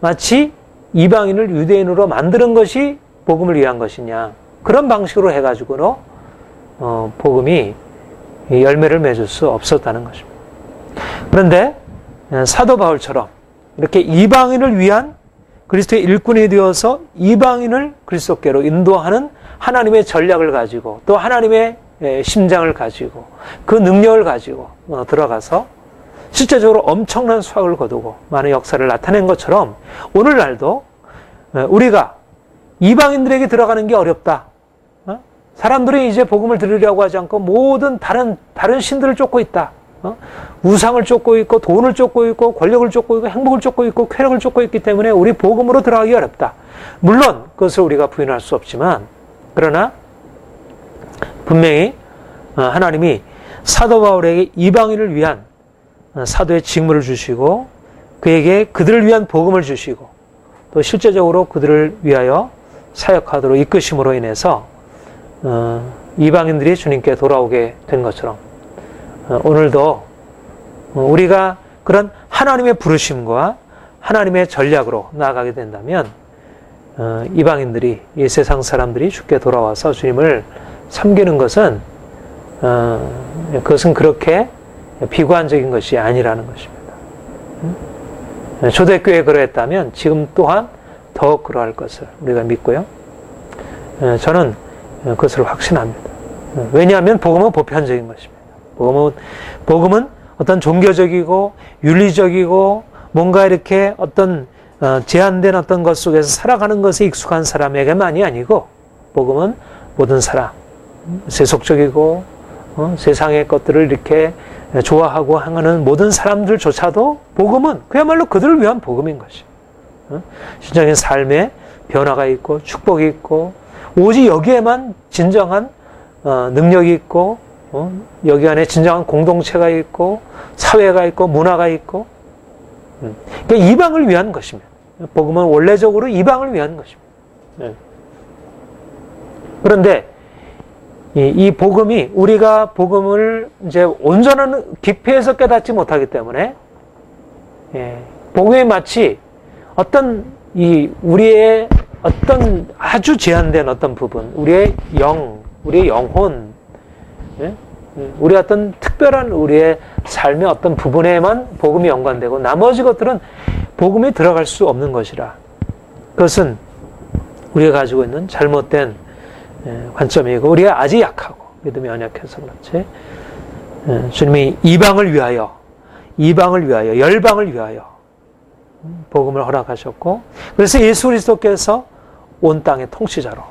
Speaker 1: 마치 이방인을 유대인으로 만드는 것이 복음을 위한 것이냐, 그런 방식으로 해가지고는 복음이 열매를 맺을 수 없었다는 것입니다. 그런데 사도 바울처럼 이렇게 이방인을 위한 그리스도의 일꾼이 되어서 이방인을 그리스도께로 인도하는 하나님의 전략을 가지고 또 하나님의 심장을 가지고 그 능력을 가지고 들어가서 실제적으로 엄청난 수확을 거두고 많은 역사를 나타낸 것처럼 오늘날도 우리가 이방인들에게 들어가는 게 어렵다. 사람들이 이제 복음을 들으려고 하지 않고 모든 다른 신들을 쫓고 있다. 우상을 쫓고 있고 돈을 쫓고 있고 권력을 쫓고 있고 행복을 쫓고 있고 쾌락을 쫓고 있기 때문에 우리 복음으로 들어가기 어렵다. 물론 그것을 우리가 부인할 수 없지만, 그러나 분명히 하나님이 사도 바울에게 이방인을 위한 사도의 직무를 주시고 그에게 그들을 위한 복음을 주시고 또 실제적으로 그들을 위하여 사역하도록 이끄심으로 인해서 이방인들이 주님께 돌아오게 된 것처럼 오늘도 우리가 그런 하나님의 부르심과 하나님의 전략으로 나아가게 된다면 이방인들이, 이 세상 사람들이 주께 돌아와서 주님을 섬기는 것은 그것은 그렇게 비관적인 것이 아니라는 것입니다. 초대교회에 그러했다면 지금 또한 더욱 그러할 것을 우리가 믿고요. 저는 그것을 확신합니다. 왜냐하면 복음은 보편적인 것입니다. 복음은 어떤 종교적이고 윤리적이고 뭔가 이렇게 어떤 제한된 어떤 것 속에서 살아가는 것에 익숙한 사람에게만이 아니고, 복음은 모든 사람, 세속적이고 세상의 것들을 이렇게 좋아하고 하는 모든 사람들조차도 복음은 그야말로 그들을 위한 복음인 것이에요. 신적인 삶에 변화가 있고 축복이 있고, 오직 여기에만 진정한 능력이 있고, 여기 안에 진정한 공동체가 있고 사회가 있고 문화가 있고, 그러니까 이방을 위한 것입니다. 복음은 원래적으로 이방을 위한 것입니다. 그런데 이 복음이, 우리가 복음을 이제 온전한 깊이에서 깨닫지 못하기 때문에 복음이 마치 어떤 우리의 어떤 아주 제한된 어떤 부분, 우리의 우리의 영혼, 우리 어떤 특별한 우리의 삶의 어떤 부분에만 복음이 연관되고 나머지 것들은 복음이 들어갈 수 없는 것이라, 그것은 우리가 가지고 있는 잘못된 관점이고, 우리가 아직 약하고 믿음이 연약해서 그렇지, 주님이 이방을 위하여, 열방을 위하여 복음을 허락하셨고, 그래서 예수 그리스도께서 온 땅의 통치자로,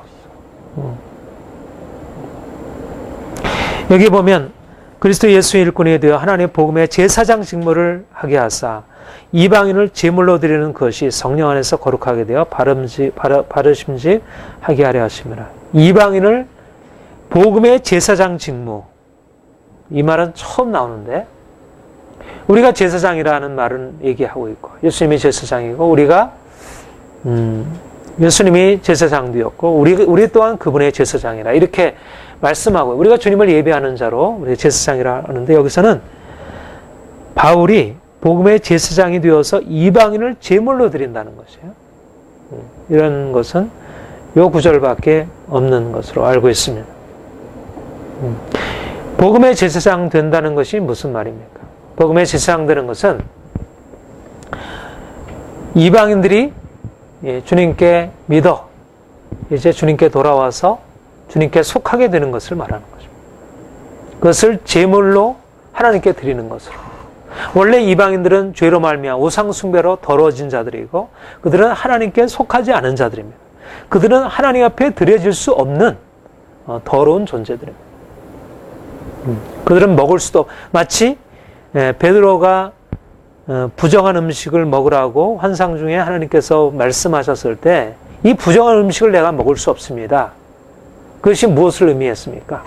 Speaker 1: 여기 보면 그리스도 예수의 일꾼이 되어 하나님의 복음의 제사장 직무를 하게 하사 이방인을 제물로 드리는 것이 성령 안에서 거룩하게 되어 바르심직 하게 하려 하심이라. 이방인을 복음의 제사장 직무, 이 말은 처음 나오는데, 우리가 제사장이라는 말은 얘기하고 있고, 예수님이 제사장이고, 우리가 예수님이 제사장되었고 우리 또한 그분의 제사장이라 이렇게 말씀하고, 우리가 주님을 예배하는 자로 우리 제사장이라 하는데, 여기서는 바울이 복음의 제사장이 되어서 이방인을 제물로 드린다는 것이에요. 이런 것은 이 구절밖에 없는 것으로 알고 있습니다. 복음의 제사장 된다는 것이 무슨 말입니까? 복음의 제사장 되는 것은 이방인들이 주님께 믿어 이제 주님께 돌아와서 주님께 속하게 되는 것을 말하는 것입니다. 그것을 제물로 하나님께 드리는 것으로. 원래 이방인들은 죄로 말미암아 우상 숭배로 더러워진 자들이고, 그들은 하나님께 속하지 않은 자들입니다. 그들은 하나님 앞에 드려질 수 없는 더러운 존재들입니다. 그들은 먹을 수도, 마치 베드로가 부정한 음식을 먹으라고 환상 중에 하나님께서 말씀하셨을 때, 이 부정한 음식을 내가 먹을 수 없습니다. 그것이 무엇을 의미했습니까?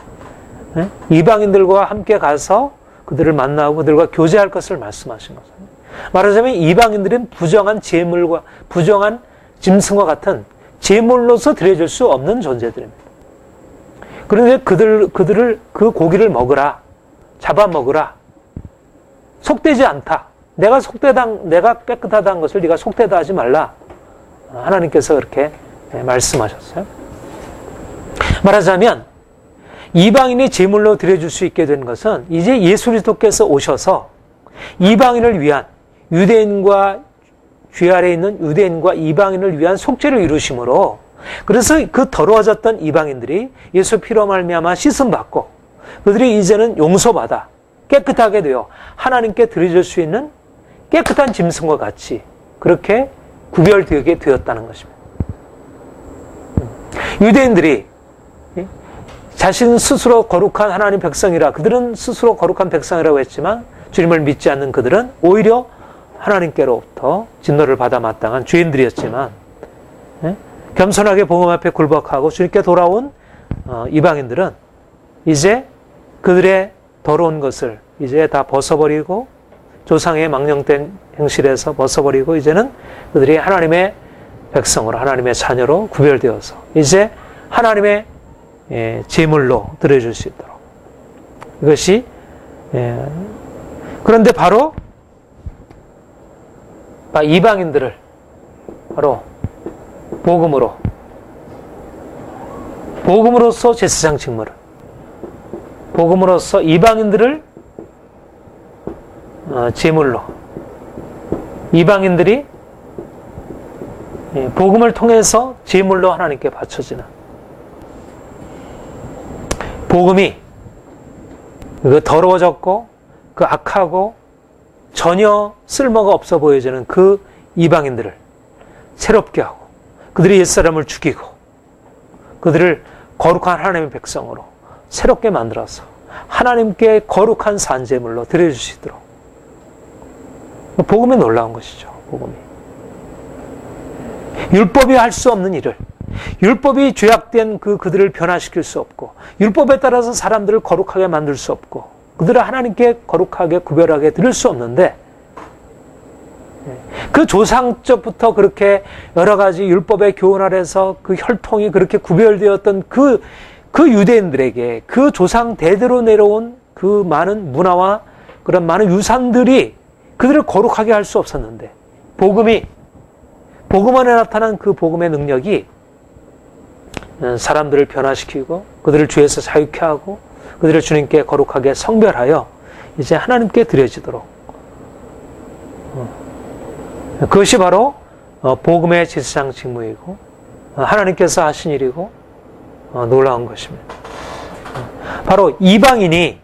Speaker 1: 이방인들과 함께 가서 그들을 만나고 그들과 교제할 것을 말씀하신 것입니다. 말하자면 이방인들은 부정한 제물과 부정한 짐승과 같은 제물로서 드려질 수 없는 존재들입니다. 그런데 그들을 그 고기를 먹으라, 잡아 먹으라, 속되지 않다. 내가 깨끗하다는 것을 네가 속되다 하지 말라. 하나님께서 그렇게 말씀하셨어요. 말하자면 이방인이 제물로 드려줄 수 있게 된 것은 이제 예수 그리스도께서 오셔서 이방인을 위한, 유대인과 죄 아래에 있는 유대인과 이방인을 위한 속죄를 이루심으로, 그래서 그 더러워졌던 이방인들이 예수 피로 말미암아 씻음 받고 그들이 이제는 용서받아 깨끗하게 되어 하나님께 드려줄 수 있는 깨끗한 짐승과 같이 그렇게 구별되게 되었다는 것입니다. 유대인들이 자신 스스로 거룩한 하나님 백성이라, 그들은 스스로 거룩한 백성이라고 했지만 주님을 믿지 않는 그들은 오히려 하나님께로부터 진노를 받아 마땅한 죄인들이었지만, 겸손하게 복음 앞에 굴복하고 주님께 돌아온 이방인들은 이제 그들의 더러운 것을 이제 다 벗어버리고, 조상의 망령된 행실에서 벗어버리고 이제는 그들이 하나님의 백성으로, 하나님의 자녀로 구별되어서 이제 하나님의 제물로 드려줄 수 있도록. 이것이 그런데 바로 이방인들을 바로 복음으로써 제사장 직무를, 복음으로써 이방인들을 제물로, 이방인들이 복음을 통해서 제물로 하나님께 바쳐지는, 복음이 그 더러워졌고 그 악하고 전혀 쓸모가 없어 보여지는 그 이방인들을 새롭게 하고, 그들이 옛사람을 죽이고 그들을 거룩한 하나님의 백성으로 새롭게 만들어서 하나님께 거룩한 산제물로 드려주시도록, 복음이 놀라운 것이죠. 복음이 율법이 할 수 없는 일을, 율법이 죄악된 그들을 변화시킬 수 없고, 율법에 따라서 사람들을 거룩하게 만들 수 없고, 그들을 하나님께 거룩하게 구별하게 드릴 수 없는데, 그 조상적부터 그렇게 여러 가지 율법의 교훈 아래서 그 혈통이 그렇게 구별되었던 그 유대인들에게 그 조상 대대로 내려온 그 많은 문화와 그런 많은 유산들이 그들을 거룩하게 할 수 없었는데, 복음 안에 나타난 그 복음의 능력이 사람들을 변화시키고 그들을 죄에서 자유케 하고 그들을 주님께 거룩하게 성별하여 이제 하나님께 드려지도록, 그것이 바로 복음의 제사장 직무이고 하나님께서 하신 일이고 놀라운 것입니다. 바로 이방인이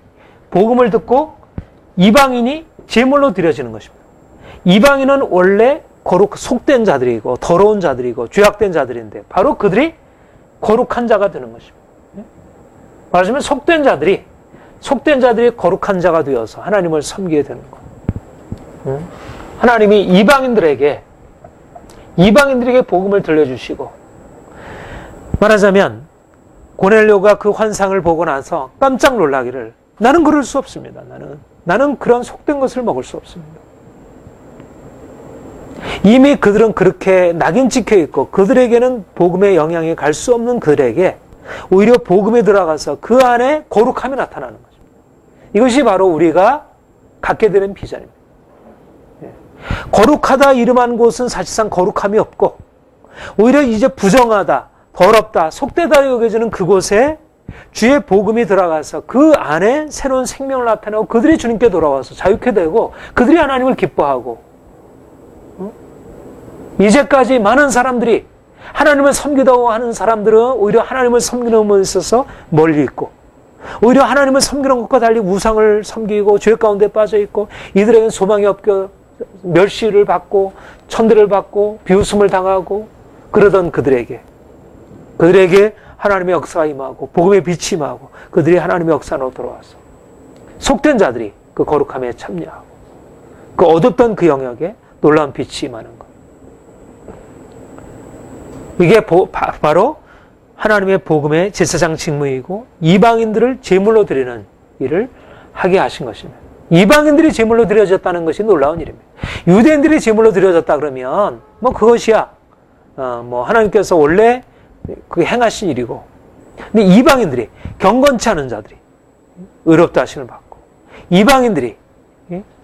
Speaker 1: 복음을 듣고 이방인이 제물로 드려지는 것입니다. 이방인은 원래 속된 자들이고 더러운 자들이고 죄악된 자들인데 바로 그들이 거룩한 자가 되는 것입니다. 말하자면 속된 자들이 거룩한 자가 되어서 하나님을 섬기게 되는 것. 하나님이 이방인들에게 복음을 들려주시고, 말하자면 고넬료가 그 환상을 보고 나서 깜짝 놀라기를, 나는 그럴 수 없습니다. 나는 그런 속된 것을 먹을 수 없습니다. 이미 그들은 그렇게 낙인 찍혀 있고 그들에게는 복음의 영향이 갈 수 없는 그들에게 오히려 복음에 들어가서 그 안에 거룩함이 나타나는 거죠. 이것이 바로 우리가 갖게 되는 비전입니다. 거룩하다 이름한 곳은 사실상 거룩함이 없고, 오히려 이제 부정하다, 더럽다, 속되다 여겨지는 그곳에 주의 복음이 들어가서 그 안에 새로운 생명을 나타내고 그들이 주님께 돌아와서 자유케 되고 그들이 하나님을 기뻐하고, 이제까지 많은 사람들이 하나님을 섬기다고 하는 사람들은 오히려 하나님을 섬기는 데 있어서 멀리 있고, 오히려 하나님을 섬기는 것과 달리 우상을 섬기고 죄 가운데 빠져 있고, 이들에게는 소망이 없고 멸시를 받고 천대를 받고 비웃음을 당하고 그러던 그들에게 하나님의 역사가 임하고 복음의 빛이 임하고 그들이 하나님의 역사로 돌아와서 속된 자들이 그 거룩함에 참여하고 그 어둡던 그 영역에 놀라운 빛이 임하는 것. 이게 바로 하나님의 복음의 제사장 직무이고 이방인들을 제물로 드리는 일을 하게 하신 것입니다. 이방인들이 제물로 드려졌다는 것이 놀라운 일입니다. 유대인들이 제물로 드려졌다 그러면 그것이야 하나님께서 원래 그 행하신 일이고, 근데 이방인들이, 경건치 않은 자들이 의롭다 하심을 받고 이방인들이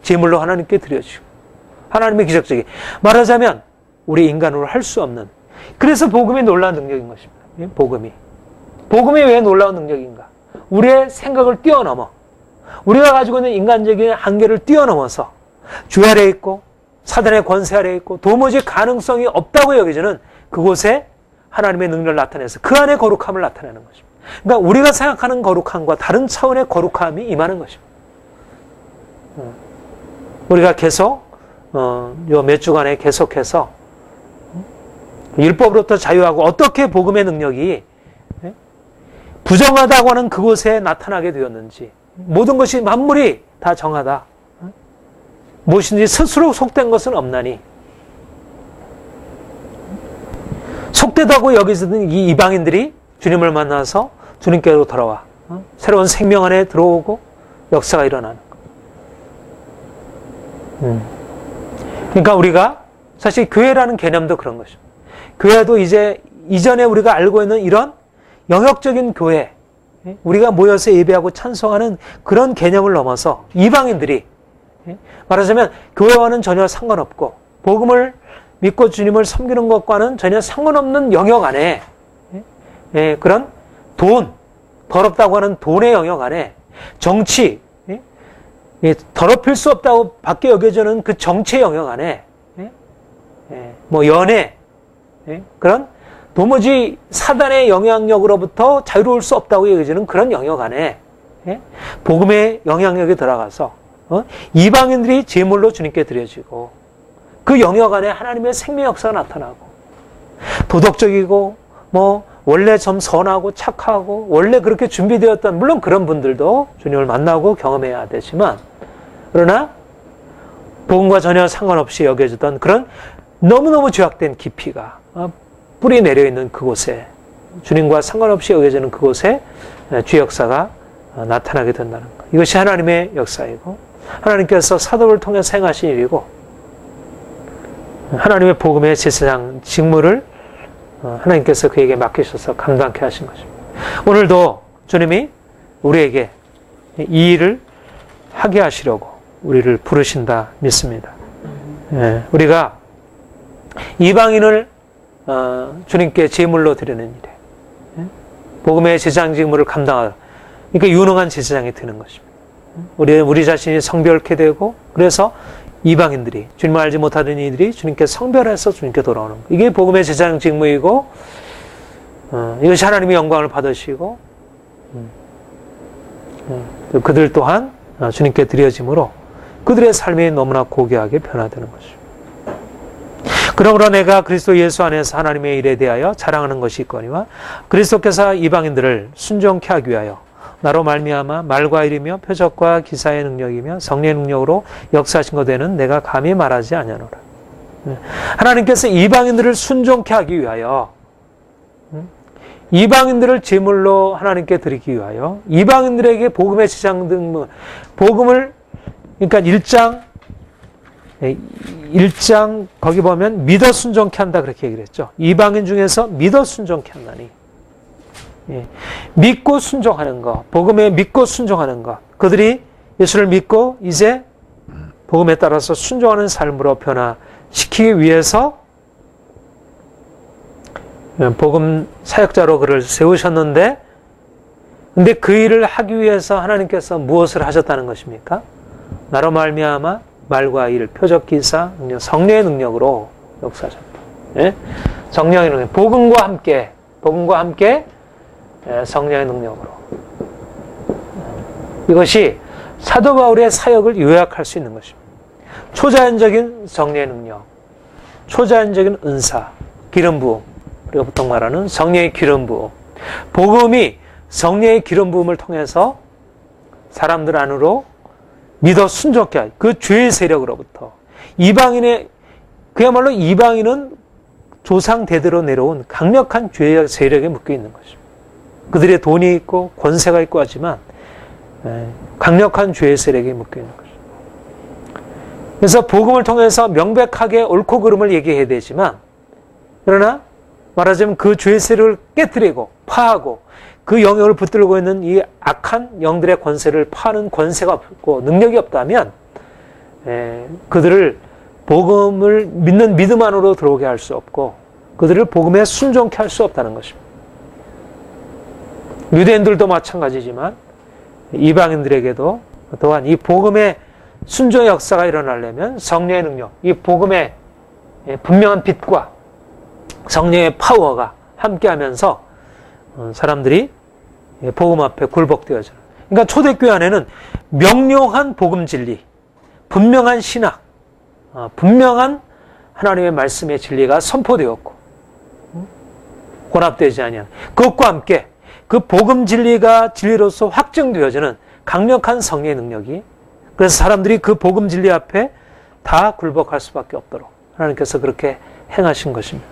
Speaker 1: 제물로 하나님께 드려지고, 하나님의 기적적인, 말하자면 우리 인간으로 할 수 없는, 그래서 복음이 놀라운 능력인 것입니다. 복음이 왜 놀라운 능력인가? 우리의 생각을 뛰어넘어, 우리가 가지고 있는 인간적인 한계를 뛰어넘어서 죄 아래 있고 사단의 권세 아래 있고 도무지 가능성이 없다고 여겨지는 그곳에 하나님의 능력을 나타내서 그 안에 거룩함을 나타내는 것입니다. 그러니까 우리가 생각하는 거룩함과 다른 차원의 거룩함이 임하는 것입니다. 우리가 계속 요 몇 주간에 계속해서 율법으로부터 자유하고 어떻게 복음의 능력이 부정하다고 하는 그곳에 나타나게 되었는지, 모든 것이 만물이 다 정하다, 무엇인지 스스로 속된 것은 없나니, 속되다고 여기서는 이 이방인들이 주님을 만나서 주님께로 돌아와 새로운 생명 안에 들어오고 역사가 일어나는 것. 그러니까 우리가 사실 교회라는 개념도 그런 것이죠. 교회도 이제 이전에 우리가 알고 있는 이런 영역적인 교회, 우리가 모여서 예배하고 찬송하는 그런 개념을 넘어서 이방인들이, 말하자면 교회와는 전혀 상관없고 복음을 믿고 주님을 섬기는 것과는 전혀 상관없는 영역 안에 그런 더럽다고 하는 돈의 영역 안에 정치, 더럽힐 수 없다고 밖에 여겨지는 그 정치의 영역 안에 뭐 연애, 그런 도무지 사단의 영향력으로부터 자유로울 수 없다고 여겨지는 그런 영역 안에 복음의 영향력이 들어가서 이방인들이 제물로 주님께 드려지고 그 영역 안에 하나님의 생명 역사가 나타나고 도덕적이고 뭐 원래 좀 선하고 착하고 원래 그렇게 준비되었던 물론 그런 분들도 주님을 만나고 경험해야 되지만 그러나 복음과 전혀 상관없이 여겨지던 그런 너무너무 죄악된 깊이가 뿌리 내려있는 그곳에 주님과 상관없이 여겨지는 그곳에 주의 역사가 나타나게 된다는 것. 이것이 하나님의 역사이고 하나님께서 사도를 통해서 행하신 일이고 하나님의 복음의 제사장 직무를 하나님께서 그에게 맡기셔서 감당케 하신 것입니다. 오늘도 주님이 우리에게 이 일을 하게 하시려고 우리를 부르신다 믿습니다. 우리가 이방인을 주님께 제물로 드리는 일에 복음의 제사장 직무를 감당하라. 그러니까 유능한 제사장이 되는 것입니다. 우리 자신이 성별케 되고 그래서 이방인들이 주님을 알지 못하는 이들이 주님께 성별해서 주님께 돌아오는 것. 이게 복음의 제사장 직무이고 이것이 하나님의 영광을 받으시고 그들 또한 주님께 드려짐으로 그들의 삶이 너무나 고귀하게 변화되는 것입니다. 그러므로 내가 그리스도 예수 안에서 하나님의 일에 대하여 자랑하는 것이 있거니와 그리스도께서 이방인들을 순종케 하기 위하여 나로 말미암아 말과 일이며 표적과 기사의 능력이며 성령의 능력으로 역사하신 것에는 내가 감히 말하지 아니하노라. 하나님께서 이방인들을 순종케 하기 위하여 이방인들을 제물로 하나님께 드리기 위하여 이방인들에게 복음의 제사장 등 복음을 그러니까 1장 거기 보면 믿어 순종케 한다 그렇게 얘기를 했죠. 이방인 중에서 믿어 순종케 한다니. 믿고 순종하는 것, 복음에 믿고 순종하는 것, 그들이 예수를 믿고 이제 복음에 따라서 순종하는 삶으로 변화시키기 위해서 복음 사역자로 그를 세우셨는데 근데 그 일을 하기 위해서 하나님께서 무엇을 하셨다는 것입니까? 나로 말미암아 말과 일, 표적, 기사, 성령의 능력으로 역사하셨다. 성령의 능력, 복음과 함께 성령의 능력으로. 이것이 사도 바울의 사역을 요약할 수 있는 것입니다. 초자연적인 성령의 능력, 초자연적인 은사, 기름 부음, 우리가 보통 말하는 성령의 기름 부음. 복음이 성령의 기름 부음을 통해서 사람들 안으로 믿어 순종케 하여 그 죄의 세력으로부터 이방인의 그야말로 이방인은 조상 대대로 내려온 강력한 죄의 세력에 묶여 있는 것입니다. 그들의 돈이 있고 권세가 있고 하지만 강력한 죄의 세력에 묶여 있는 것입니다. 그래서 복음을 통해서 명백하게 옳고 그름을 얘기해야 되지만 그러나 말하자면 그 죄의 세력을 깨뜨리고 파하고 그 영역을 붙들고 있는 이 악한 영들의 권세를 파는 권세가 없고 능력이 없다면 그들을 복음을 믿는 믿음 안으로 들어오게 할 수 없고 그들을 복음에 순종케 할 수 없다는 것입니다. 유대인들도 마찬가지지만 이방인들에게도 또한 이 복음의 순종의 역사가 일어나려면 성령의 능력, 이 복음의 분명한 빛과 성령의 파워가 함께하면서 사람들이 복음 앞에 굴복되어져요. 그러니까 초대교회 안에는 명료한 복음 진리, 분명한 신학, 분명한 하나님의 말씀의 진리가 선포되었고 혼합되지 아니한 그것과 함께 그 복음 진리가 진리로서 확증되어지는 강력한 성령의 능력이 그래서 사람들이 그 복음 진리 앞에 다 굴복할 수밖에 없도록 하나님께서 그렇게 행하신 것입니다.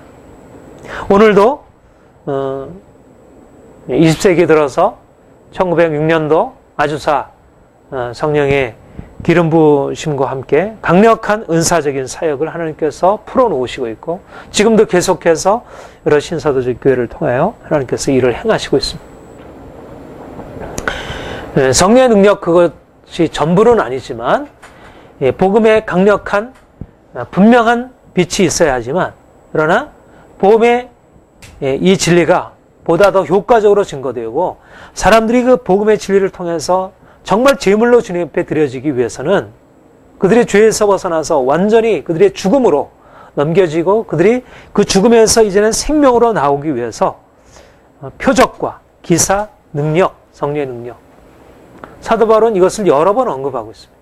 Speaker 1: 오늘도 20세기 들어서 1906년도 아주사 성령의 기름 부으심과 함께 강력한 은사적인 사역을 하나님께서 풀어놓으시고 있고 지금도 계속해서 여러 신사도적 교회를 통하여 하나님께서 일을 행하시고 있습니다. 성령의 능력 그것이 전부는 아니지만 복음의 강력한 분명한 빛이 있어야 하지만, 그러나 복음의 이 진리가 보다 더 효과적으로 증거되고 사람들이 그 복음의 진리를 통해서 정말 제물로 주님 앞에 드려지기 위해서는 그들의 죄에서 벗어나서 완전히 그들의 죽음으로 넘겨지고 그들이 그 죽음에서 이제는 생명으로 나오기 위해서 표적과 기사, 능력, 성령의 능력. 사도 바울은 이것을 여러 번 언급하고 있습니다.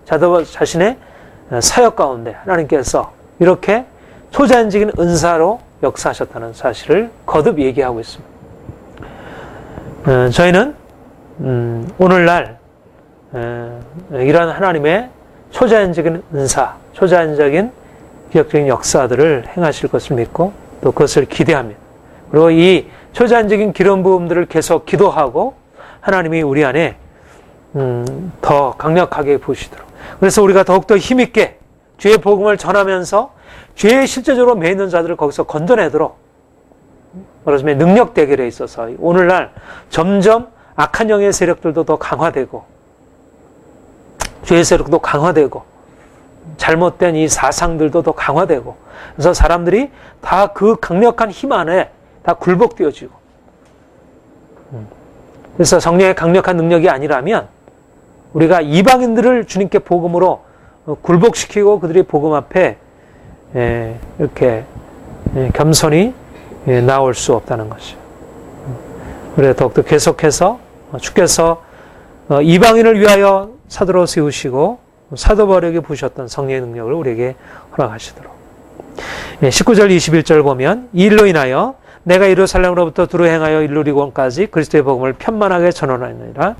Speaker 1: 사도 바울 자신의 사역 가운데 하나님께서 이렇게 초자연적인 은사로 역사하셨다는 사실을 거듭 얘기하고 있습니다. 저희는 오늘날 이러한 하나님의 초자연적인 은사, 초자연적인 기적적인 역사들을 행하실 것을 믿고 또 그것을 기대합니다. 그리고 이 초자연적인 기름 부음들을 계속 기도하고 하나님이 우리 안에 더 강력하게 부으시도록, 그래서 우리가 더욱더 힘있게 주의 복음을 전하면서 죄에 실제적으로 매 있는 자들을 거기서 건져내도록, 말하자면 능력 대결에 있어서 오늘날 점점 악한 영의 세력들도 더 강화되고 죄의 세력도 강화되고 잘못된 이 사상들도 더 강화되고, 그래서 사람들이 다 그 강력한 힘 안에 다 굴복되어지고, 그래서 성령의 강력한 능력이 아니라면 우리가 이방인들을 주님께 복음으로 굴복시키고 그들이 복음 앞에 이렇게 겸손히 나올 수 없다는 것이죠. 그래 더욱더 계속해서 주께서 이방인을 위하여 사도로 세우시고 사도 바울에게 부으셨던 성령의 능력을 우리에게 허락하시도록. 19절 21절 보면 이 일로 인하여 내가 예루살렘으로부터 두루 행하여 일루리곤까지 그리스도의 복음을 편만하게 전하느니라.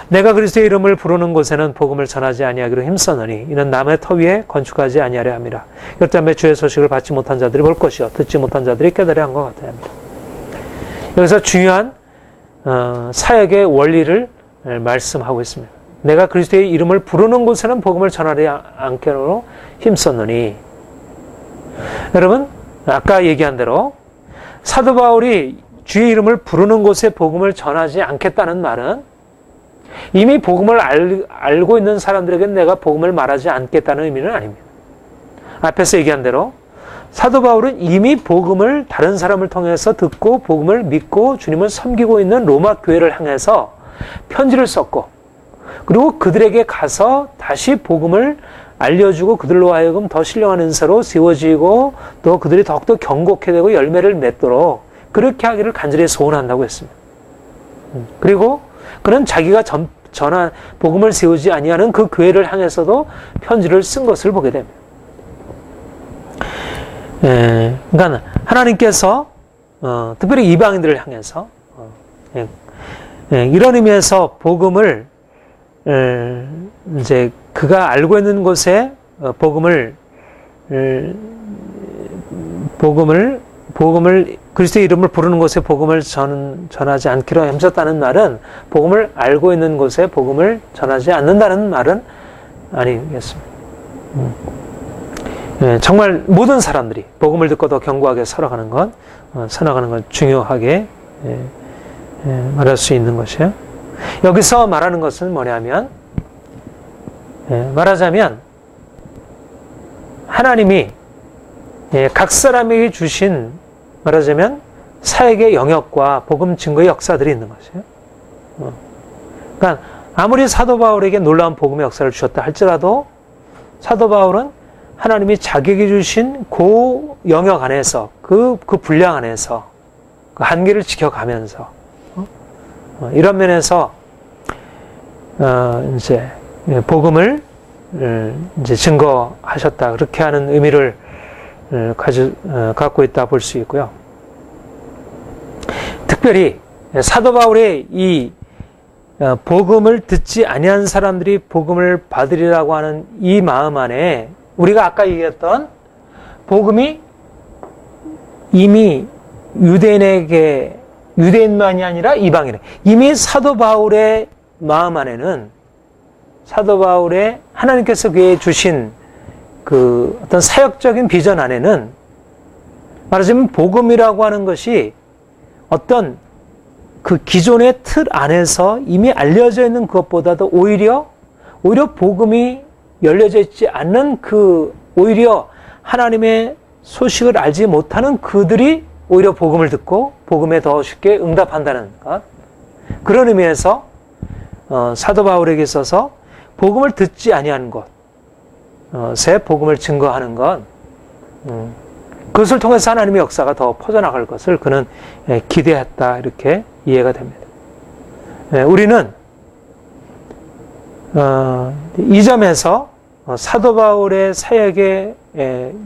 Speaker 1: 내가 그리스도의 이름을 부르는 곳에는 복음을 전하지 아니하기로 힘쓰느니 이는 남의 터 위에 건축하지 아니하려 함이라. 이것 때문에 주의 소식을 받지 못한 자들이 볼 것이요 듣지 못한 자들이 깨달아야 한 것 같아야 합니다. 여기서 중요한 사역의 원리를 말씀하고 있습니다. 내가 그리스도의 이름을 부르는 곳에는 복음을 전하지 않기로 힘썼느니. 여러분 아까 얘기한 대로 사도 바울이 주의 이름을 부르는 곳에 복음을 전하지 않겠다는 말은 이미 복음을 알고 있는 사람들에게는 내가 복음을 말하지 않겠다는 의미는 아닙니다. 앞에서 얘기한 대로 사도 바울은 이미 복음을 다른 사람을 통해서 듣고 복음을 믿고 주님을 섬기고 있는 로마 교회를 향해서 편지를 썼고, 그리고 그들에게 가서 다시 복음을 알려주고 그들로 하여금 더 신령한 은사로 세워지고 또 그들이 더욱더 경고케 되고 열매를 맺도록 그렇게 하기를 간절히 소원한다고 했습니다. 그리고 그는 자기가 전한 복음을 세우지 아니하는 그 교회를 향해서도 편지를 쓴 것을 보게 됩니다. 그러니까 하나님께서 특별히 이방인들을 향해서 이런 의미에서 복음을 이제 그가 알고 있는 곳에 복음을 그리스도의 이름을 부르는 곳에 복음을 전하지 않기로 힘썼다는 말은 복음을 알고 있는 곳에 복음을 전하지 않는다는 말은 아니겠습니다. 정말 모든 사람들이 복음을 듣고 더 견고하게 살아가는 것, 살아가는 것 중요하게 말할 수 있는 것이에요. 여기서 말하는 것은 뭐냐면, 말하자면 하나님이 각 사람에게 주신 말하자면 사역의 영역과 복음 증거의 역사들이 있는 것이에요. 그러니까 아무리 사도 바울에게 놀라운 복음의 역사를 주셨다 할지라도 사도 바울은 하나님이 자기에게 주신 그 영역 안에서 그 분량 안에서 그 한계를 지켜가면서 이런 면에서 이제 복음을 이제 증거하셨다, 그렇게 하는 의미를 갖고 있다 볼 수 있고요. 특별히 사도 바울의 이 복음을 듣지 아니한 사람들이 복음을 받으리라고 하는 이 마음 안에 우리가 아까 얘기했던 복음이 이미 유대인만이 아니라 이방인에, 이미 사도 바울의 마음 안에는, 사도 바울의 하나님께서 그에 주신 그 어떤 사역적인 비전 안에는 말하자면 복음이라고 하는 것이 어떤 그 기존의 틀 안에서 이미 알려져 있는 그것보다도 오히려 복음이 열려져 있지 않는 그 오히려 하나님의 소식을 알지 못하는 그들이 오히려 복음을 듣고 복음에 더 쉽게 응답한다는 것. 그런 의미에서 사도 바울에게 있어서 복음을 듣지 아니하는 것에 복음을 증거하는 것, 그것을 통해서 하나님의 역사가 더 퍼져나갈 것을 그는 기대했다, 이렇게 이해가 됩니다. 우리는 이 점에서 사도 바울의 사역의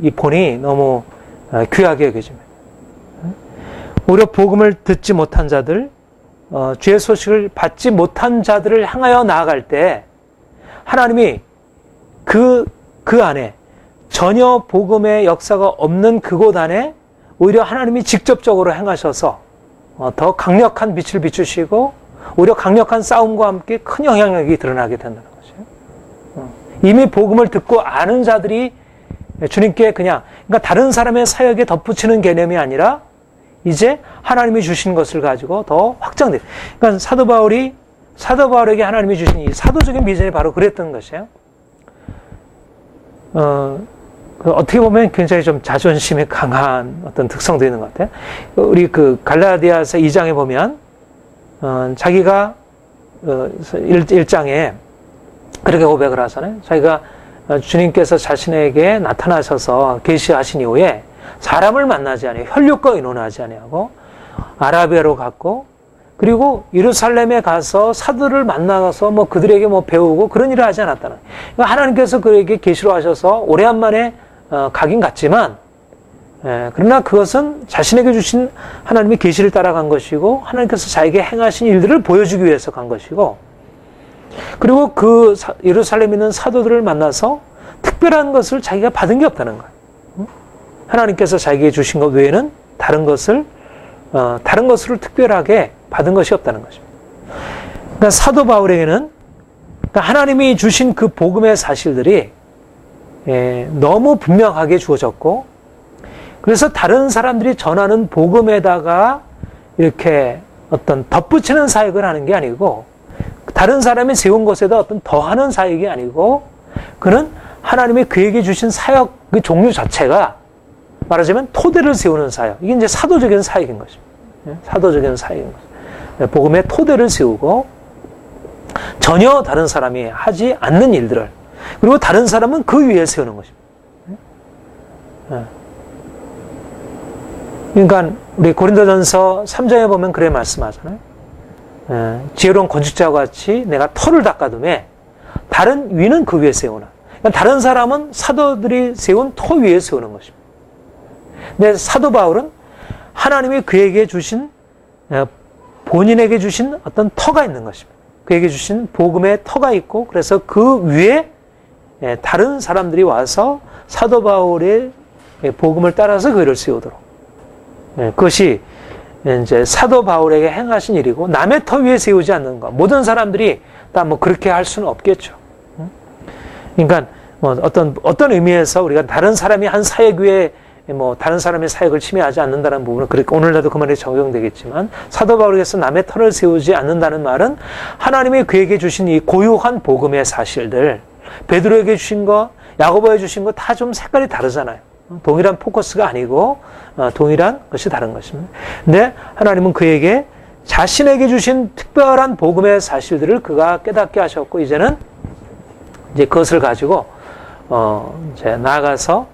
Speaker 1: 이 본이 너무 귀하게 여겨집니다. 오히려 복음을 듣지 못한 자들, 주의 소식을 받지 못한 자들을 향하여 나아갈 때 하나님이 그 안에 전혀 복음의 역사가 없는 그곳 안에 오히려 하나님이 직접적으로 행하셔서 더 강력한 빛을 비추시고 오히려 강력한 싸움과 함께 큰 영향력이 드러나게 된다는 거죠. 이미 복음을 듣고 아는 자들이 주님께 그러니까 다른 사람의 사역에 덧붙이는 개념이 아니라 이제 하나님이 주신 것을 가지고 더 확장돼. 그러니까 사도 바울에게 하나님이 주신 이 사도적인 비전이 바로 그랬던 것이에요. 어떻게 보면 굉장히 좀 자존심이 강한 어떤 특성도 있는 것 같아요. 우리 갈라디아서 2장에 보면, 자기가, 1장에 그렇게 고백을 하잖아요. 자기가 주님께서 자신에게 나타나셔서 계시하신 이후에 사람을 만나지 아니하고 혈육과 의논하지 아니하고 아라비아로 갔고 그리고 예루살렘에 가서 사도를 만나서 그들에게 배우고 그런 일을 하지 않았다는. 그러니까 하나님께서 그에게 계시로 하셔서 오래간만에 가긴 갔지만, 그러나 그것은 자신에게 주신 하나님의 계시를 따라간 것이고 하나님께서 자기에게 행하신 일들을 보여주기 위해서 간 것이고, 그리고 그 예루살렘에 있는 사도들을 만나서 특별한 것을 자기가 받은 게 없다는 거예요. 하나님께서 자기에게 주신 것 외에는 다른 것을 특별하게 받은 것이 없다는 것입니다. 그러니까 사도 바울에게는 하나님이 주신 그 복음의 사실들이 너무 분명하게 주어졌고, 그래서 다른 사람들이 전하는 복음에다가 이렇게 어떤 덧붙이는 사역을 하는 게 아니고, 다른 사람이 세운 것에다 어떤 더하는 사역이 아니고, 그는 하나님이 그에게 주신 사역 그 종류 자체가 말하자면 토대를 세우는 사역. 이게 이제 사도적인 사역인 것입니다. 사도적인 사역인 것입니다. 복음의 토대를 세우고 전혀 다른 사람이 하지 않는 일들을, 그리고 다른 사람은 그 위에 세우는 것입니다. 그러니까 우리 고린도전서 3장에 보면 그래 말씀하잖아요. 지혜로운 건축자와 같이 내가 터를 닦아둠에 다른 위는 그 위에 세우나. 그러니까 다른 사람은 사도들이 세운 터 위에 세우는 것입니다. 근데 사도 바울은 하나님이 그에게 주신, 본인에게 주신 어떤 터가 있는 것입니다. 그에게 주신 복음의 터가 있고, 그래서 그 위에 다른 사람들이 와서 사도 바울의 복음을 따라서 그 일을 세우도록. 그것이 이제 사도 바울에게 행하신 일이고, 남의 터 위에 세우지 않는 것. 모든 사람들이 다 그렇게 할 수는 없겠죠. 그러니까 어떤 의미에서 우리가 다른 사람이 한 사역 위에 다른 사람의 사역을 침해하지 않는다는 부분은 그렇게 오늘날도 그 말이 적용되겠지만, 사도 바울에게서 남의 터를 세우지 않는다는 말은 하나님이 그에게 주신 이 고유한 복음의 사실들, 베드로에게 주신 것, 야고보에게 주신 것 다 좀 색깔이 다르잖아요. 동일한 포커스가 아니고 동일한 것이 다른 것입니다. 근데 하나님은 그에게 자신에게 주신 특별한 복음의 사실들을 그가 깨닫게 하셨고, 이제는 이제 그것을 가지고 이제 나아가서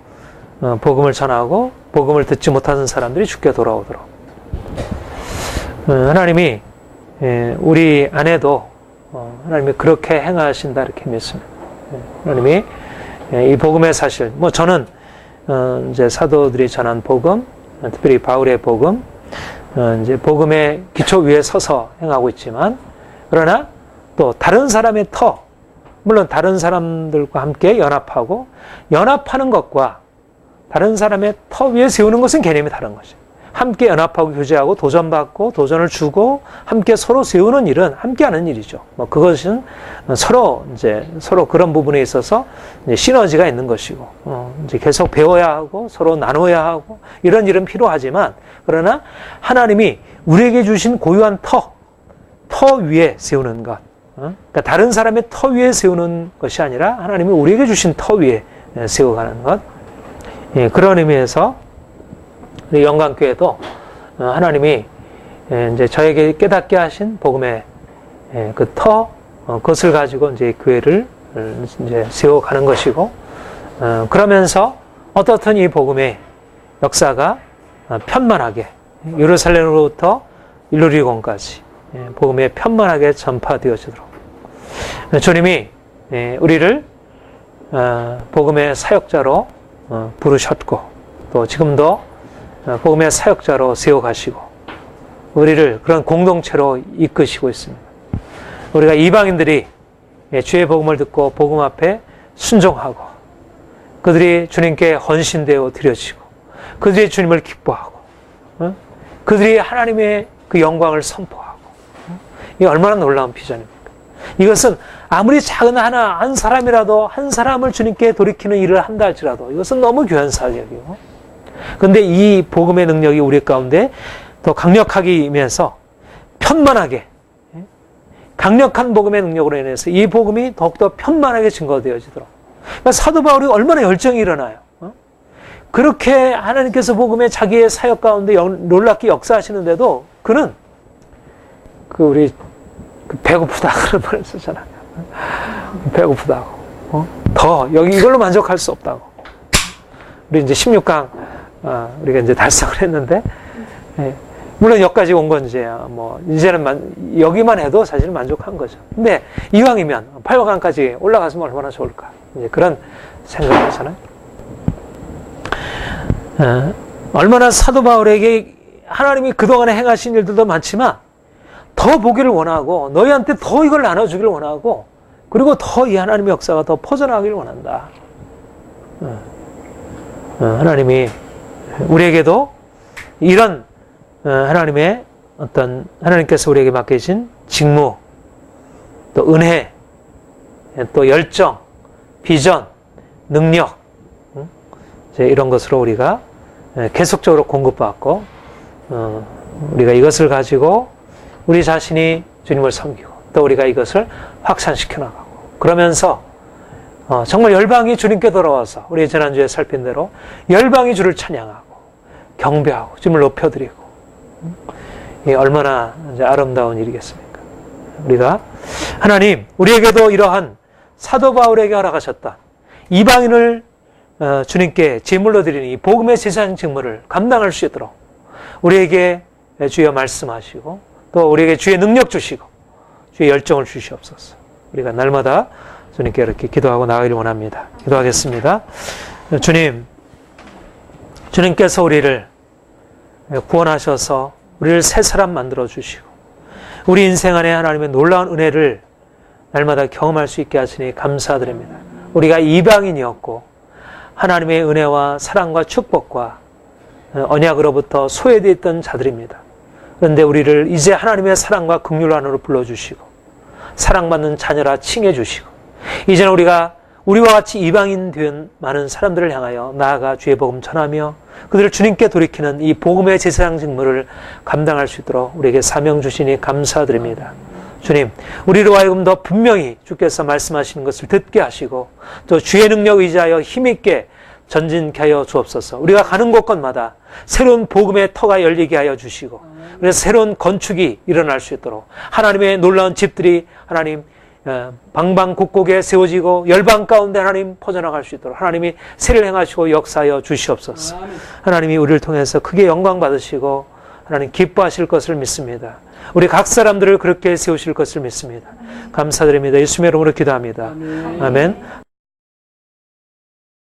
Speaker 1: 복음을 전하고 복음을 듣지 못하는 사람들이 죽게 돌아오도록, 하나님이 우리 안에도 하나님이 그렇게 행하신다, 이렇게 믿습니다. 하나님이 이 복음의 사실, 저는 이제 사도들이 전한 복음, 특별히 바울의 복음, 이제 복음의 기초 위에 서서 행하고 있지만, 그러나 또 다른 사람의 터, 물론 다른 사람들과 함께 연합하는 것과 다른 사람의 터 위에 세우는 것은 개념이 다른 것이에요. 함께 연합하고 교제하고 도전받고 도전을 주고 함께 서로 세우는 일은 함께 하는 일이죠. 그것은 서로 그런 부분에 있어서 이제 시너지가 있는 것이고, 이제 계속 배워야 하고 서로 나눠야 하고 이런 일은 필요하지만, 그러나 하나님이 우리에게 주신 고유한 터 위에 세우는 것, 그러니까 다른 사람의 터 위에 세우는 것이 아니라 하나님이 우리에게 주신 터 위에 세워가는 것, 예, 그런 의미에서 우리 영광교회도 하나님이 이제 저에게 깨닫게 하신 복음의 그 그것을 가지고 이제 교회를 이제 세워가는 것이고, 그러면서 어떻든 이 복음의 역사가 편만하게 예루살렘으로부터 일루리곤까지 복음에 편만하게 전파되어지도록 주님이 우리를 복음의 사역자로 부르셨고, 또 지금도 복음의 사역자로 세워가시고 우리를 그런 공동체로 이끄시고 있습니다. 우리가 이방인들이 주의 복음을 듣고 복음 앞에 순종하고 그들이 주님께 헌신되어 드려지고 그들이 주님을 기뻐하고 그들이 하나님의 그 영광을 선포하고, 이게 얼마나 놀라운 비전입니까? 이것은 아무리 작은 한 사람이라도 한 사람을 주님께 돌이키는 일을 한다 할지라도 이것은 너무 귀한 사역이고, 그런데 이 복음의 능력이 우리 가운데 더 강력하게 임해서 편만하게, 강력한 복음의 능력으로 인해서 이 복음이 더욱더 편만하게 증거되어지도록, 그러니까 사도 바울이 얼마나 열정이 일어나요. 그렇게 하나님께서 복음의 자기의 사역 가운데 놀랍게 역사하시는데도 그는 우리 배고프다 그런 말을 쓰잖아요. 배고프다고. 더 여기 이걸로 만족할 수 없다고. 우리 이제 16강 우리가 이제 달성을 했는데, 물론 여기까지 온 건 이제는 여기만 해도 사실 만족한 거죠. 근데 이왕이면 8강까지 올라갔으면 얼마나 좋을까. 이제 그런 생각을 하잖아요. 얼마나 사도 바울에게 하나님이 그동안에 행하신 일들도 많지만 더 보기를 원하고 너희한테 더 이걸 나눠주기를 원하고, 그리고 더 이 하나님의 역사가 더 퍼져나가기를 원한다. 하나님이 우리에게도 이런 하나님의 하나님께서 우리에게 맡기신 직무, 또 은혜, 또 열정, 비전, 능력, 이런 것으로 우리가 계속적으로 공급받고, 우리가 이것을 가지고 우리 자신이 주님을 섬기고 또 우리가 이것을 확산시켜 나가고, 그러면서 정말 열방이 주님께 돌아와서 우리 지난주에 살핀 대로 열방이 주를 찬양하고 경배하고 주님을 높여드리고, 얼마나 이제 아름다운 일이겠습니까? 우리가 하나님 우리에게도 이러한 사도 바울에게 허락하셨던 이방인을 주님께 제물로 드리는 이 복음의 제사장 직무를 감당할 수 있도록 우리에게 주여 말씀하시고 또 우리에게 주의 능력 주시고 주의 열정을 주시옵소서. 우리가 날마다 주님께 이렇게 기도하고 나아가기를 원합니다. 기도하겠습니다. 주님께서 우리를 구원하셔서 우리를 새 사람 만들어 주시고 우리 인생 안에 하나님의 놀라운 은혜를 날마다 경험할 수 있게 하시니 감사드립니다. 우리가 이방인이었고 하나님의 은혜와 사랑과 축복과 언약으로부터 소외되어 있던 자들입니다. 그런데 우리를 이제 하나님의 사랑과 긍휼 안으로 불러주시고 사랑받는 자녀라 칭해주시고, 이제는 우리와 같이 이방인 된 많은 사람들을 향하여 나아가 주의 복음 전하며 그들을 주님께 돌이키는 이 복음의 제사장 직무를 감당할 수 있도록 우리에게 사명 주시니 감사드립니다. 주님, 우리로 하여금 더 분명히 주께서 말씀하시는 것을 듣게 하시고 또 주의 능력 의지하여 힘있게 전진케 하여 주옵소서. 우리가 가는 곳곳마다 새로운 복음의 터가 열리게 하여 주시고, 그래서 새로운 건축이 일어날 수 있도록 하나님의 놀라운 집들이 하나님 방방곡곡에 세워지고 열방 가운데 하나님 퍼져나갈 수 있도록 하나님이 세를 행하시고 역사하여 주시옵소서. 하나님이 우리를 통해서 크게 영광 받으시고 하나님 기뻐하실 것을 믿습니다. 우리 각 사람들을 그렇게 세우실 것을 믿습니다. 감사드립니다. 예수님의 이름으로 기도합니다. 아멘.